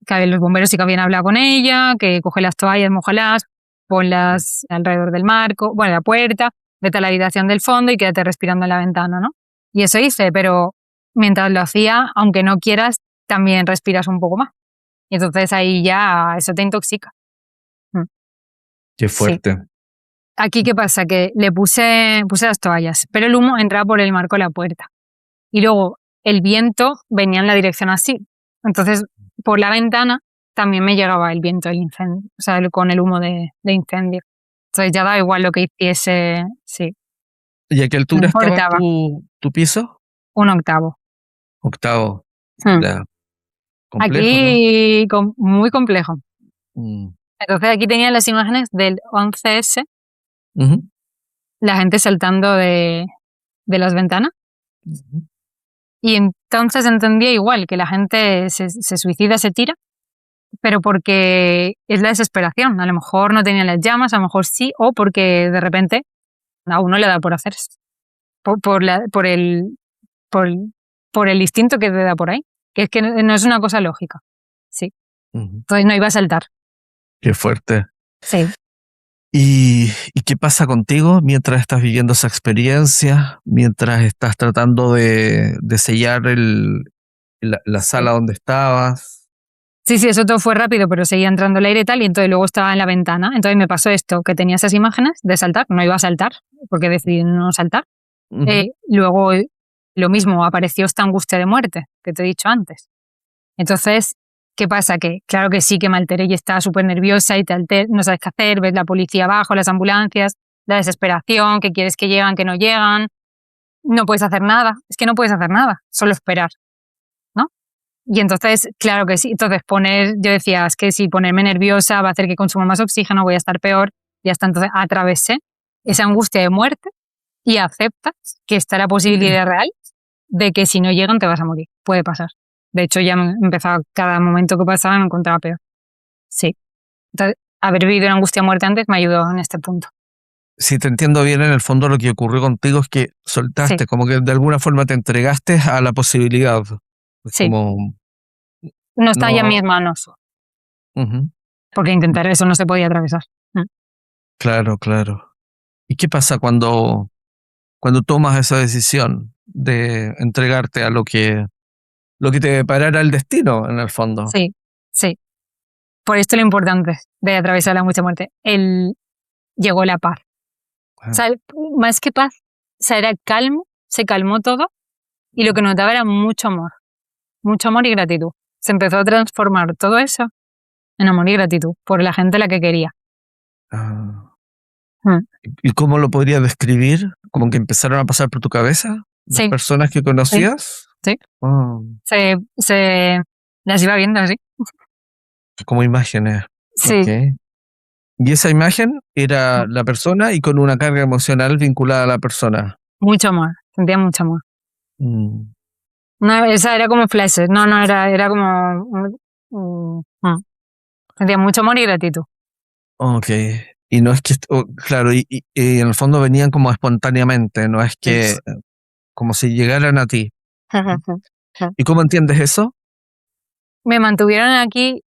que los bomberos sí que habían hablado con ella, que coge las toallas, mójalas, ponlas alrededor del marco, bueno, la puerta, vete a la habitación del fondo y quédate respirando en la ventana, ¿no? Y eso hice, pero mientras lo hacía, aunque no quieras, también respiras un poco más. Y entonces ahí ya eso te intoxica. Mm, Qué sí. fuerte. Aquí, ¿qué pasa? Que le puse las toallas, pero el humo entraba por el marco de la puerta. Y luego el viento venía en la dirección así. Entonces, por la ventana también me llegaba el viento del incendio, o sea, con el humo de incendio. Entonces ya da igual lo que hiciese, sí, ¿Y a qué no altura estaba importaba. tu piso? 1/8. Octavo. Mm. Ya. Complejo, ¿no? Aquí muy complejo. Mm. Entonces aquí tenía las imágenes del 11S, Ujú. la gente saltando de las ventanas. Ujú. Y entonces entendía igual que la gente se suicida, se tira, pero porque es la desesperación. A lo mejor no tenían las llamas, a lo mejor sí, o porque de repente a uno le da por hacer eso. Por, por el instinto que te da por ahí. Que es que no es una cosa lógica. Sí. Ujú. Entonces no iba a saltar. Qué fuerte. Sí. ¿Y qué pasa contigo mientras estás viviendo esa experiencia, mientras estás tratando de sellar la Sí. sala donde estabas? Sí, sí, eso todo fue rápido, pero seguía entrando el aire y tal, y entonces luego estaba en la ventana. Entonces me pasó esto, que tenía esas imágenes de saltar, no iba a saltar, porque decidí no saltar. Ujú. Luego lo mismo, apareció esta angustia de muerte que te he dicho antes. Entonces, ¿qué pasa? Que claro que sí que me alteré y estaba súper nerviosa y no sabes qué hacer, ves la policía abajo, las ambulancias, la desesperación, que quieres que llegan, que no llegan. no puedes hacer nada, es que no puedes hacer nada, solo esperar, ¿no? Y entonces, claro que sí, entonces yo decía, es que si ponerme nerviosa va a hacer que consuma más oxígeno, voy a estar peor, y hasta entonces atravesé esa angustia de muerte y aceptas que está la posibilidad real de que si no llegan te vas a morir, puede pasar. De hecho, ya me empezaba, cada momento que pasaba me encontraba peor. Sí. Entonces, haber vivido una angustia de muerte antes me ayudó en este punto. Si te entiendo bien, en el fondo lo que ocurrió contigo es que soltaste, Sí. como que de alguna forma te entregaste a la posibilidad. Es Sí. como, No está ya en mis no. manos, Ujú. porque intentar eso no se podía atravesar. Claro, claro. ¿Y qué pasa cuando tomas esa decisión de entregarte a lo que te deparara el destino, en el fondo? Sí, sí. Por esto lo importante de atravesar la angustia de muerte. Llegó la paz. O Ah, sea, más que paz, o sea, era calmo, se calmó todo y lo que notaba era mucho amor y gratitud. Se empezó a transformar todo eso en amor y gratitud por la gente a la que quería. ah. Mm. ¿Y cómo lo podrías describir? ¿Como que empezaron a pasar por tu cabeza las Sí, personas que sí, conocías? sí. Ah, Se las iba viendo así. como imágenes. Ok. Sí, Y esa imagen era la persona y con una carga emocional vinculada a la persona. mucho amor, sentía mucho amor. Mm, No, esa era como flashes, no, era como... Sentía mucho amor y gratitud. ok. Y no es que, claro, y en el fondo venían como espontáneamente, no es que Sí. como si llegaran a ti. ¿Y cómo entiendes eso? Me mantuvieron aquí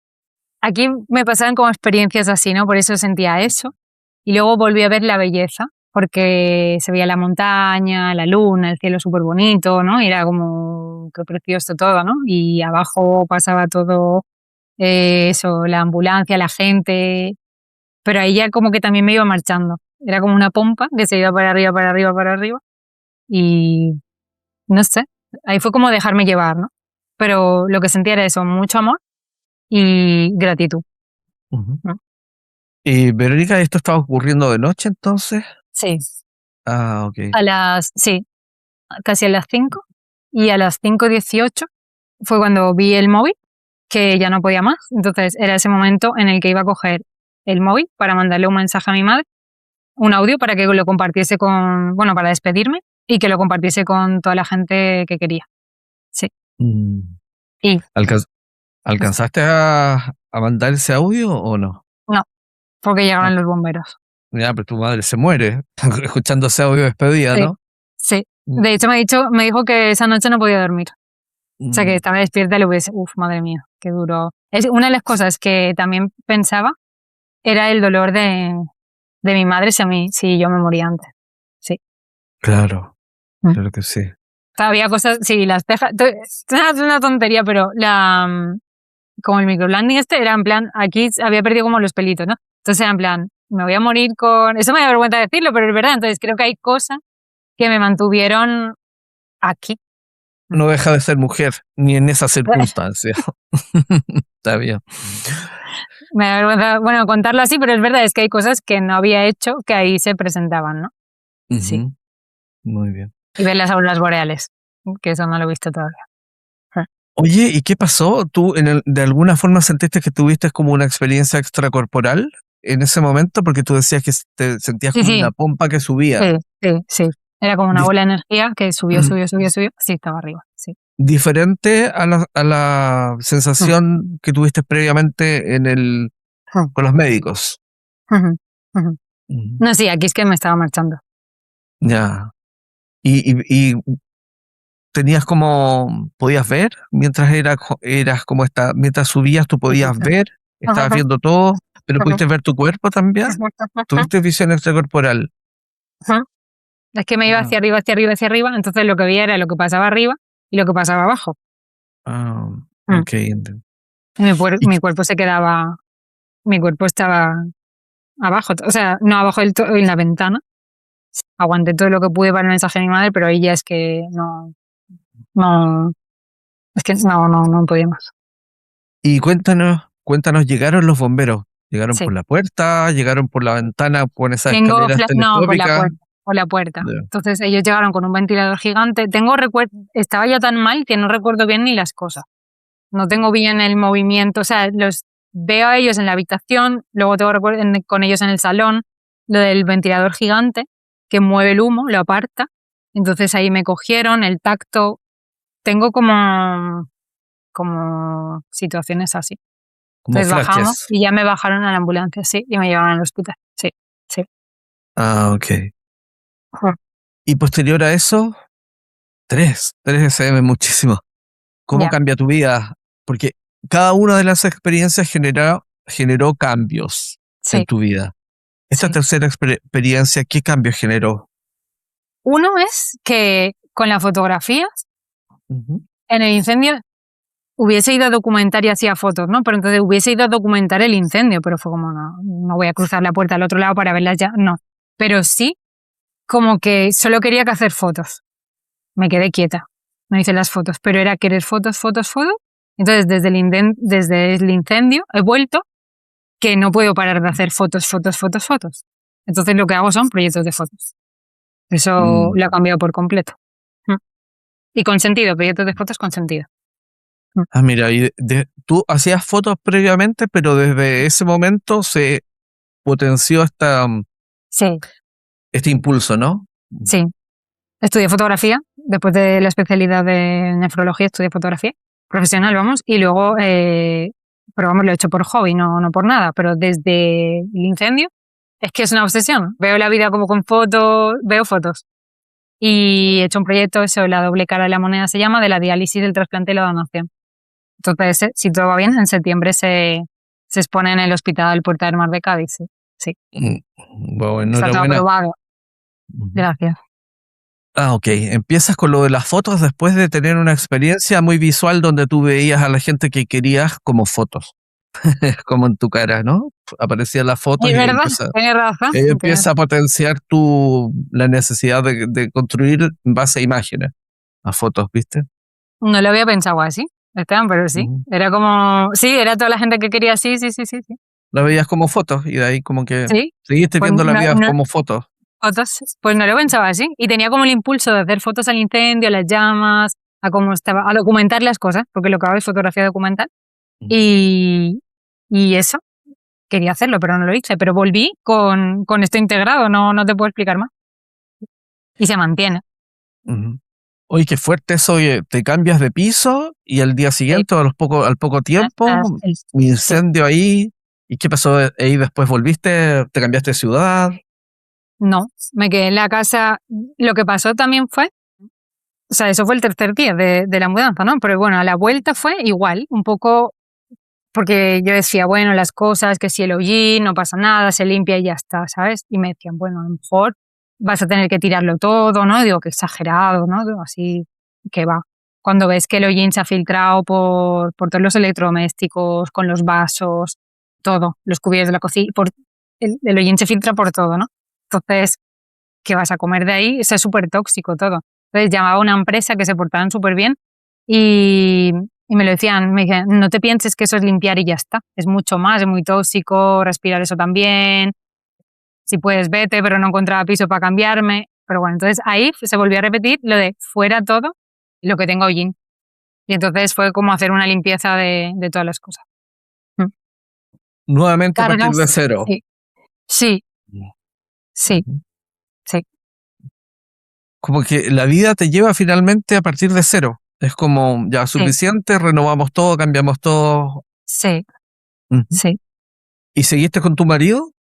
me pasaban como experiencias así, ¿no? Por eso sentía eso. Y luego volví a ver la belleza, porque se veía la montaña, la luna, el cielo súper bonito, ¿no? Y era como, qué precioso todo, ¿no? Y abajo pasaba todo eso, la ambulancia, la gente, pero ahí ya como que también me iba marchando. Era como una pompa que se iba para arriba, para arriba, para arriba. Y no sé, ahí fue como dejarme llevar, ¿no? Pero lo que sentía era eso, mucho amor y gratitud, Ujú. ¿no? Y Verónica, ¿esto estaba ocurriendo de noche entonces? Sí, Ah, ok. sí, casi a las 5 y a las 5:18 fue cuando vi el móvil, que ya no podía más. Entonces era ese momento en el que iba a coger el móvil para mandarle un mensaje a mi madre, un audio para que lo compartiese bueno, para despedirme y que lo compartiese con toda la gente que quería. Sí. Mm. Y ¿Alcanz- ¿Alcanzaste a mandar ese audio o no? no, porque Ah, llegaron los bomberos. ya, pero tu madre se muere escuchando ese audio de despedida, Sí, ¿no? sí. Mm, De hecho, me dijo que esa noche no podía dormir. O sea, que mm, estaba despierta y le hubiese, madre mía, qué duro. Es una de las cosas que también pensaba era el dolor de mi madre si yo me moría antes. Sí. claro, Mm. claro que sí. Había cosas, sí, las cejas, es una tontería, pero como el microblading era en plan, aquí había perdido como los pelitos, ¿no? Entonces era en plan, me voy a morir eso me da vergüenza decirlo, pero es verdad, entonces creo que hay cosas que me mantuvieron aquí. No deja de ser mujer, ni en esa circunstancia. Está bien. Me da vergüenza, bueno, contarlo así, pero es verdad, es que hay cosas que no había hecho que ahí se presentaban, ¿no? Sí. Ujú, muy bien. Y ver las auroras boreales, que eso no lo he visto todavía. Oye, ¿y qué pasó? ¿Tú de alguna forma sentiste que tuviste como una experiencia extracorporal en ese momento? Porque tú decías que te sentías Sí, como sí, una pompa que subía. sí, sí, sí. Era como una Dif- bola de energía que subió, subió, subió, subió. Sí, estaba arriba, sí. Diferente a la sensación que tuviste previamente con los médicos. Ujú, ujú. Ujú. No, sí, aquí es que me estaba marchando. Ya. Y tenías como, podías ver mientras eras como mientras subías tú podías ver, estabas viendo todo, pero pudiste ver tu cuerpo también. Tuviste visión extracorporal. Es que me iba Ah, hacia arriba, hacia arriba, hacia arriba, entonces lo que veía era lo que pasaba arriba y lo que pasaba abajo. ah, Mm. ok, entiendo. Y Y, mi cuerpo mi cuerpo estaba abajo, o sea, no abajo del todo, en la ventana. Aguanté todo lo que pude para el mensaje de mi madre, pero ahí ya es que no, es que no podía más. y cuéntanos, ¿llegaron los bomberos? ¿Llegaron Sí. por la puerta? ¿Llegaron por la ventana con esas Tengo, escaleras no, por la telescópicas? puerta. o la puerta. Ya. Entonces ellos llegaron con un ventilador gigante. Estaba ya tan mal que no recuerdo bien ni las cosas. No tengo bien el movimiento, o sea, los veo a ellos en la habitación, luego tengo recuerdo con ellos en el salón, lo del ventilador gigante que mueve el humo, lo aparta. Entonces ahí me cogieron, el tacto. Tengo como situaciones así. Como Entonces bajamos flashes. y ya me bajaron a la ambulancia, sí, y me llevaron al hospital. Sí, sí. Ah, ok. Ujú. Y posterior a eso, tres SM, muchísimo. ¿Cómo Ya, cambia tu vida? Porque cada una de las experiencias generó cambios en sí, tu vida. Esta sí. tercera experiencia, ¿qué cambios generó? Uno es que con las fotografías, Ujú. en el incendio, hubiese ido a documentar y hacía fotos, ¿no? Pero entonces hubiese ido a documentar el incendio, pero fue como, no voy a cruzar la puerta al otro lado para verlas ya, no. Pero sí, como que solo quería que hacer fotos. Me quedé quieta, no hice las fotos, pero era querer fotos, fotos, fotos. Entonces desde el incendio he vuelto que no puedo parar de hacer fotos, fotos, fotos, fotos. Entonces lo que hago son proyectos de fotos. Eso Mm. lo ha cambiado por completo. Mm. Y con sentido, proyectos de fotos con sentido. Mm. Ah, mira, tú hacías fotos previamente, pero desde ese momento se potenció Sí, este impulso, ¿no? sí. Estudié fotografía, después de la especialidad de nefrología estudié fotografía profesional, vamos, y luego, pero vamos, lo he hecho por hobby, no por nada, pero desde el incendio es que es una obsesión. Veo la vida como con fotos, veo fotos. Y he hecho un proyecto, eso, la doble cara de la moneda se llama, de la diálisis, del trasplante y la donación. Entonces, si todo va bien, en septiembre se expone en el Hospital Puerta del Mar de Cádiz. Sí, sí. Mm. Bueno, Está todo enhorabuena. aprobado. Ujú. Gracias. Ah, ok. Empiezas con lo de las fotos después de tener una experiencia muy visual donde tú veías a la gente que querías como fotos, como en tu cara, ¿no? Aparecían las fotos Es y verdad, tienes razón. ahí empieza a potenciar la necesidad de construir en base a imágenes, a fotos, ¿viste? No lo había pensado así, Esteban, pero sí. Ujú. Era como, sí, era toda la gente que quería, sí, sí, sí, sí, sí. La veías como fotos y de ahí como que Sí, seguiste pues viendo la vida como fotos. pues no lo pensaba así. Y tenía como el impulso de hacer fotos al incendio, a las llamas, a cómo estaba, a documentar las cosas, porque lo que hago es fotografía documental. Y, y eso, quería hacerlo, pero no lo hice. Pero volví con esto integrado, no te puedo explicar más. Y se mantiene. Ujú. Oye, qué fuerte eso, oye, te cambias de piso y al día Sí, siguiente, al poco tiempo, un sí. incendio ahí. ¿Y qué pasó ahí después? ¿Volviste? ¿Te cambiaste de ciudad? No, me quedé en la casa. Lo que pasó también fue, o sea, eso fue el tercer día de la mudanza, ¿no? Pero bueno, a la vuelta fue igual, un poco, porque yo decía, bueno, las cosas, que si el hollín, no pasa nada, se limpia y ya está, ¿sabes? Y me decían, bueno, a lo mejor vas a tener que tirarlo todo, ¿no? Digo, que exagerado, ¿no? Digo, así que va. Cuando ves que el hollín se ha filtrado por todos los electrodomésticos, con los vasos, todo, los cubiertos de la cocina, el hollín se filtra por todo, ¿no? Entonces, ¿qué vas a comer de ahí? Eso es súper tóxico todo. Entonces llamaba a una empresa que se portaban súper bien y, y me lo decían, me decían, no te pienses que eso es limpiar y ya está, es mucho más, es muy tóxico, respirar eso también, si puedes vete, pero no encontraba piso para cambiarme. Pero bueno, entonces ahí se volvió a repetir lo de fuera todo lo que tengo hoy. Y entonces fue como hacer una limpieza de todas las cosas. Mm. Nuevamente a partir de Cargas, cero. sí, sí, sí, Ujú. sí, Como que la vida te lleva finalmente a partir de cero. Es como ya sí, suficiente, renovamos todo, cambiamos todo. sí, Ujú. sí, ¿Y seguiste con tu marido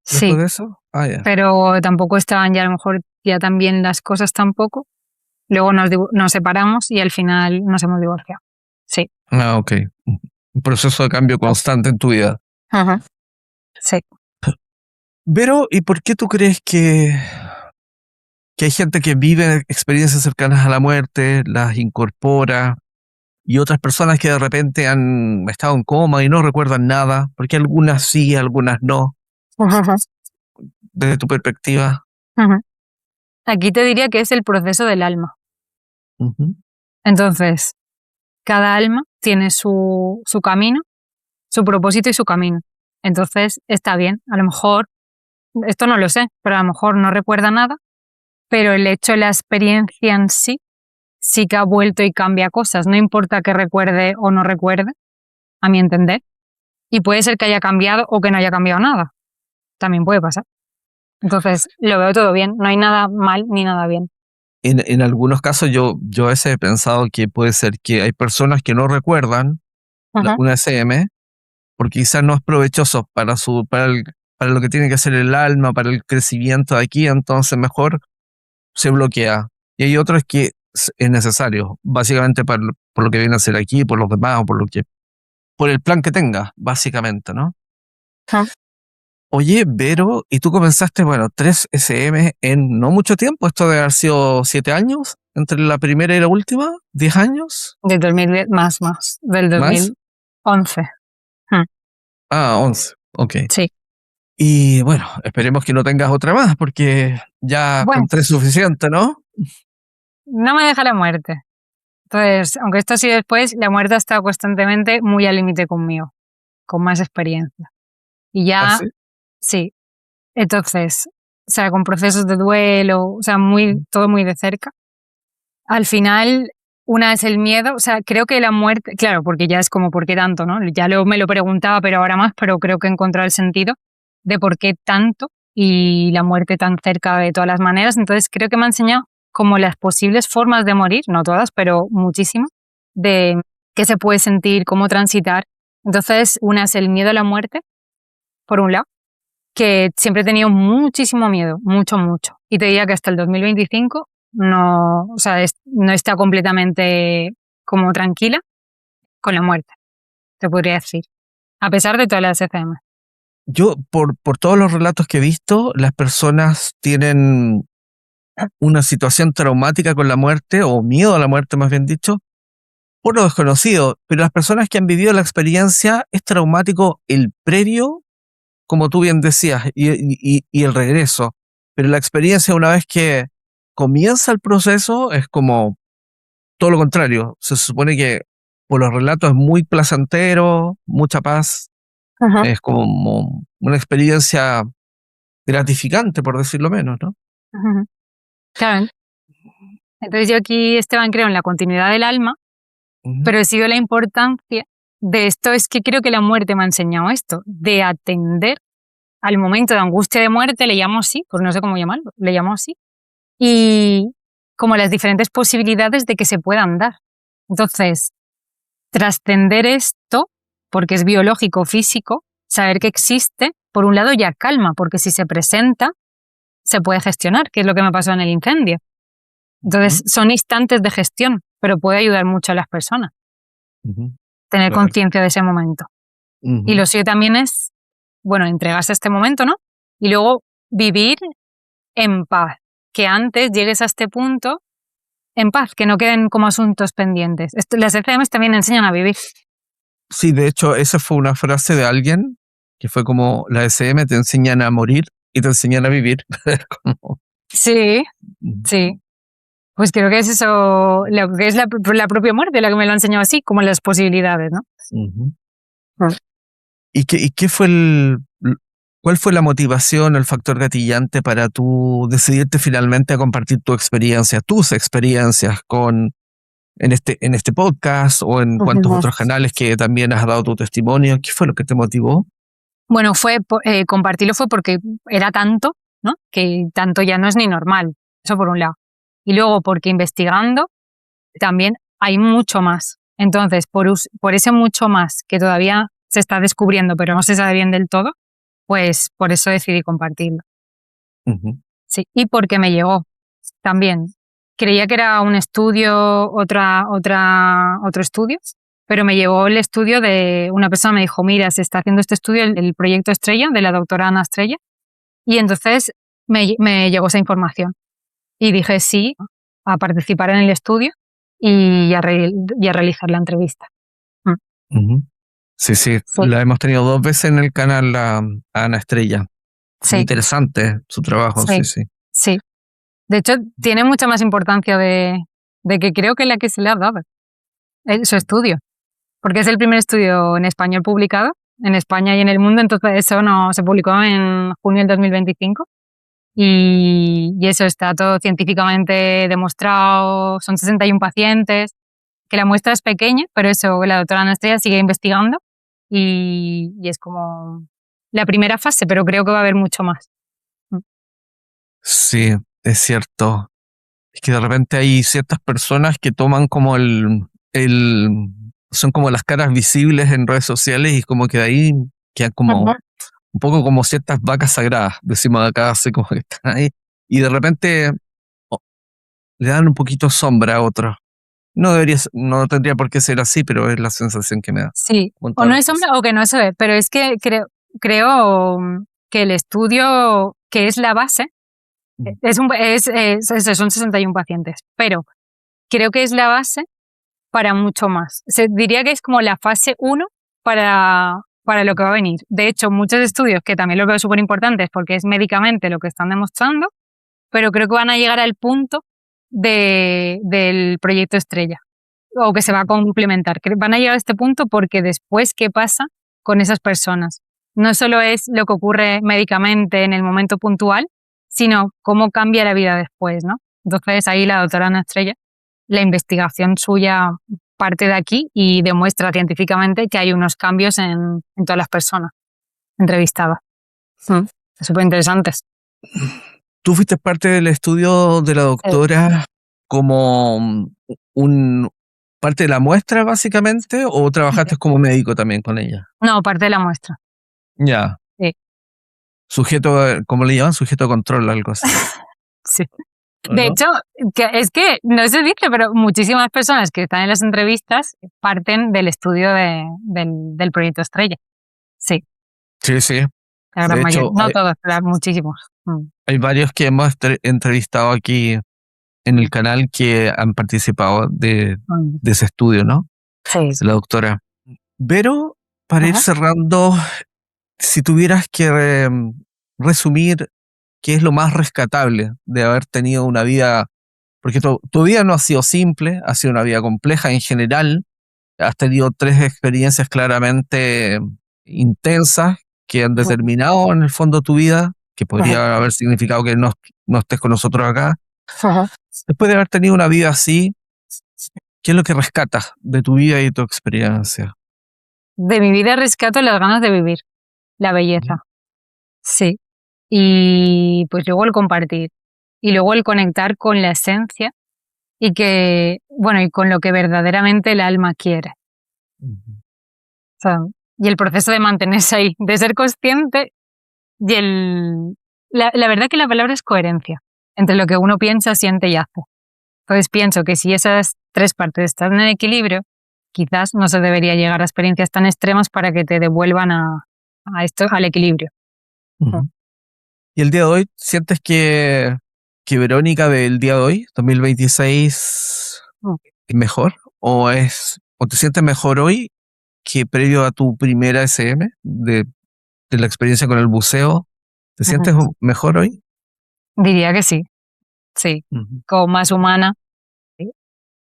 después sí. de eso? Ah, ya. Pero tampoco estaban ya a lo mejor ya tan bien las cosas tampoco. Luego nos separamos y al final nos hemos divorciado. Sí. Ah, ok. Un proceso de cambio constante en tu vida. Ajá. Sí. Pero, ¿y por qué tú crees que hay gente que vive experiencias cercanas a la muerte, las incorpora, y otras personas que de repente han estado en coma y no recuerdan nada? Porque algunas sí, algunas no, Ajá. desde tu perspectiva. Ajá. Aquí te diría que es el proceso del alma. Ujú. Entonces, cada alma tiene su camino, su propósito y su camino. Entonces, está bien. A lo mejor, esto no lo sé, pero a lo mejor no recuerda nada pero el hecho, la experiencia en sí, sí que ha vuelto y cambia cosas. No importa que recuerde o no recuerde, a mi entender. Y puede ser que haya cambiado o que no haya cambiado nada. También puede pasar. Entonces, lo veo todo bien. No hay nada mal ni nada bien. En algunos casos yo a veces he pensado que puede ser que hay personas que no recuerdan Ajá. una SM porque quizás no es provechoso para lo que tiene que hacer el alma, para el crecimiento de aquí, entonces mejor se bloquea. Y hay otros que es necesario, básicamente por lo que viene a ser aquí, por los demás, o por el plan que tenga, básicamente, ¿no? Ajá. Oye, Vero, y tú comenzaste, bueno, 3 SM en no mucho tiempo, esto debe haber sido 7 años, entre la primera y la última, 10 años, Del 2010, más, del más. 2011. Ah, 11, ok. Sí. Y bueno, esperemos que no tengas otra más, porque ya Bueno, con 3 es suficiente, ¿no? no me deja la muerte. Entonces, aunque esto sí después, la muerte ha estado constantemente muy al límite conmigo, con más experiencia. Y ya, Así. sí. Entonces, o sea, con procesos de duelo, o sea, todo muy de cerca. Al final, una es el miedo, o sea, creo que la muerte, claro, porque ya es como, ¿por qué tanto, no? Ya me lo preguntaba, pero ahora más, pero creo que he encontrado el sentido de por qué tanto y la muerte tan cerca de todas las maneras. Entonces, creo que me ha enseñado como las posibles formas de morir, no todas, pero muchísimas, de qué se puede sentir, cómo transitar. Entonces, una es el miedo a la muerte, por un lado, que siempre he tenido muchísimo miedo, mucho, mucho. Y te diría que hasta el 2025 no, o sea, no está completamente como tranquila con la muerte, te podría decir, a pesar de todas las ECM. Yo, por todos los relatos que he visto, las personas tienen una situación traumática con la muerte, o miedo a la muerte, más bien dicho, por lo desconocido. Pero las personas que han vivido la experiencia, es traumático el previo, como tú bien decías, y el regreso. Pero la experiencia, una vez que comienza el proceso, es como todo lo contrario. Se supone que por los relatos es muy placentero, mucha paz. Ajá. Es como una experiencia gratificante, por decirlo menos, ¿no? Ajá. Claro. Entonces yo aquí, Esteban, creo en la continuidad del alma, Ujú, pero he sido la importancia de esto, es que creo que la muerte me ha enseñado esto, de atender al momento de angustia de muerte, le llamo así, pues no sé cómo llamarlo, le llamo así, y como las diferentes posibilidades de que se puedan dar. Entonces, trascender esto, porque es biológico, físico, saber que existe, por un lado ya calma, porque si se presenta, se puede gestionar, que es lo que me pasó en el incendio. ujú, Entonces, son instantes de gestión, pero puede ayudar mucho a las personas, ujú, tener claro. conciencia de ese momento. Y Ujú. lo suyo también es, bueno, entregarse a este momento, ¿no? Y luego vivir en paz, que antes llegues a este punto en paz, que no queden como asuntos pendientes. Las ECMs también enseñan a vivir. Sí, de hecho, esa fue una frase de alguien que fue como: la SM te enseñan a morir y te enseñan a vivir. Como, Sí, ujú, sí. Pues creo que es eso, lo que es la propia muerte la que me lo ha enseñado así, como las posibilidades, ¿no? ujú. Mm. ¿Y qué fue cuál fue la motivación, el factor gatillante para tú decidirte finalmente a compartir tus experiencias en este podcast o en cuantos Ujú. otros canales que también has dado tu testimonio? ¿Qué fue lo que te motivó? Bueno, compartirlo fue porque era tanto, ¿no? Que tanto ya no es ni normal. Eso por un lado. Y luego porque investigando también hay mucho más. Entonces, por ese mucho más que todavía se está descubriendo, pero no se sabe bien del todo, pues por eso decidí compartirlo. Ujú, Sí, y porque me llegó también. Creía que era un estudio, otro estudio, pero me llegó el estudio de una persona, me dijo, mira, se está haciendo este estudio, el proyecto Estrella, de la doctora Ana Estrella, y entonces me llegó esa información. Y dije sí a participar en el estudio y a realizar la entrevista. Mm. ujú. Sí, sí, Sí, la hemos tenido 2 veces en el canal, a Ana Estrella. Muy sí, interesante su trabajo, sí, sí, sí. sí. De hecho, tiene mucha más importancia de que creo que la que se le ha dado, su estudio. Porque es el primer estudio en español publicado en España y en el mundo, entonces eso no se publicó en junio del 2025 y eso está todo científicamente demostrado, son 61 pacientes, que la muestra es pequeña, pero eso, la doctora Ana Estrella sigue investigando y es como la primera fase, pero creo que va a haber mucho más. Sí, es cierto. Es que de repente hay ciertas personas que toman como son como las caras visibles en redes sociales y como que de ahí quedan como un poco como ciertas vacas sagradas, decimos acá, así como que están ahí. Y de repente oh, le dan un poquito sombra a otros. No tendría por qué ser así, pero es la sensación que me da Sí, con o todas no las es hombre cosas. o que no se ve, pero es que creo que el estudio que es la base eso, son 61 pacientes, pero creo que es la base para mucho más. Se diría que es como la fase uno para lo que va a venir. De hecho, muchos estudios, que también los veo súper importantes porque es médicamente lo que están demostrando, pero creo que van a llegar al punto del proyecto estrella o que se va a complementar. Van a llegar a este punto porque después, ¿qué pasa con esas personas? No solo es lo que ocurre médicamente en el momento puntual, sino cómo cambia la vida después, ¿no? Entonces ahí la doctora Ana Estrella, la investigación suya parte de aquí y demuestra científicamente que hay unos cambios en todas las personas entrevistadas. Es súper interesantes. ¿Tú fuiste parte del estudio de la doctora como parte de la muestra, básicamente, o trabajaste como médico también con ella? No, parte de la muestra. Ya, Sí. sujeto, ¿cómo le llaman? Sujeto de control, algo así. Sí. ¿O De no? hecho, es que no se dice, pero muchísimas personas que están en las entrevistas parten del estudio del proyecto Estrella. Sí, Sí, sí. la gran De mayoría. hecho, No todos, pero muchísimos. hay varios que hemos entrevistado aquí en el canal que han participado Mm. de ese estudio, ¿no? Sí. De la doctora. Pero, para ir Ajá. cerrando, si tuvieras que resumir qué es lo más rescatable de haber tenido una vida, porque tu vida no ha sido simple, ha sido una vida compleja en general, has tenido tres experiencias claramente intensas que han Ujú. determinado en el fondo tu vida, que Ujú. podría haber significado que no estés con nosotros acá. Ujú. Después de haber tenido una vida así, ¿qué es lo que rescatas de tu vida y tu experiencia? De mi vida rescato las ganas de vivir, la belleza. Sí. Y pues luego el compartir. Y luego el conectar con la esencia y bueno, y con lo que verdaderamente el alma quiere. Ujú. O sea, y el proceso de mantenerse ahí, de ser consciente y la verdad que la palabra es coherencia entre lo que uno piensa, siente y hace. Entonces pienso que si esas tres partes están en equilibrio, quizás no se debería llegar a experiencias tan extremas para que te devuelvan a esto, al equilibrio. Ujú. ¿Y el día de hoy sientes que Verónica del día de hoy, 2026, Mm. es mejor? ¿O te sientes mejor hoy que previo a tu primera SM de la experiencia con el buceo? ¿Te sientes Ujú. mejor hoy? Diría que sí, sí, Ujú. como más humana, sí.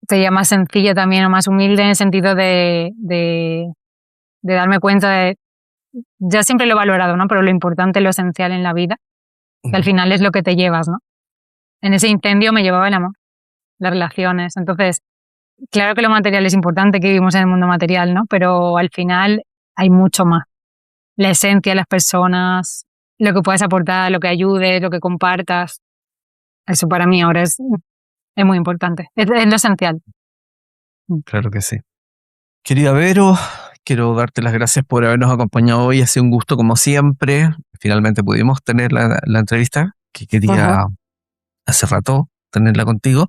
Sería más sencilla también o más humilde en el sentido de darme cuenta de, ya siempre lo he valorado, ¿no? Pero lo importante, lo esencial en la vida, que al Ujú. final es lo que te llevas, ¿no? En ese incendio me llevaba el amor, las relaciones. Entonces, claro que lo material es importante, que vivimos en el mundo material, ¿no? Pero al final hay mucho más. La esencia, las personas, lo que puedas aportar, lo que ayudes, lo que compartas. Eso para mí ahora es muy importante. Es lo esencial. Mm. Claro que sí. Querida Vero, quiero darte las gracias por habernos acompañado hoy. Ha sido un gusto como siempre. Finalmente pudimos tener la entrevista que Ujú. quería hace rato tenerla contigo.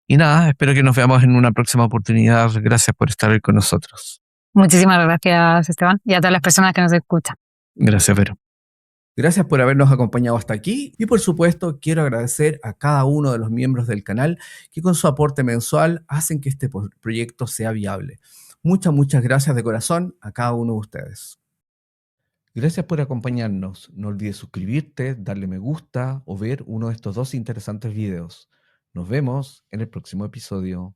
Y nada, espero que nos veamos en una próxima oportunidad. Gracias por estar hoy con nosotros. Muchísimas gracias, Esteban, y a todas las personas que nos escuchan. Gracias, Vero. Gracias por habernos acompañado hasta aquí y por supuesto quiero agradecer a cada uno de los miembros del canal que con su aporte mensual hacen que este proyecto sea viable. Muchas gracias de corazón a cada uno de ustedes. Gracias por acompañarnos. No olvides suscribirte, darle me gusta o ver uno de estos dos interesantes videos. Nos vemos en el próximo episodio.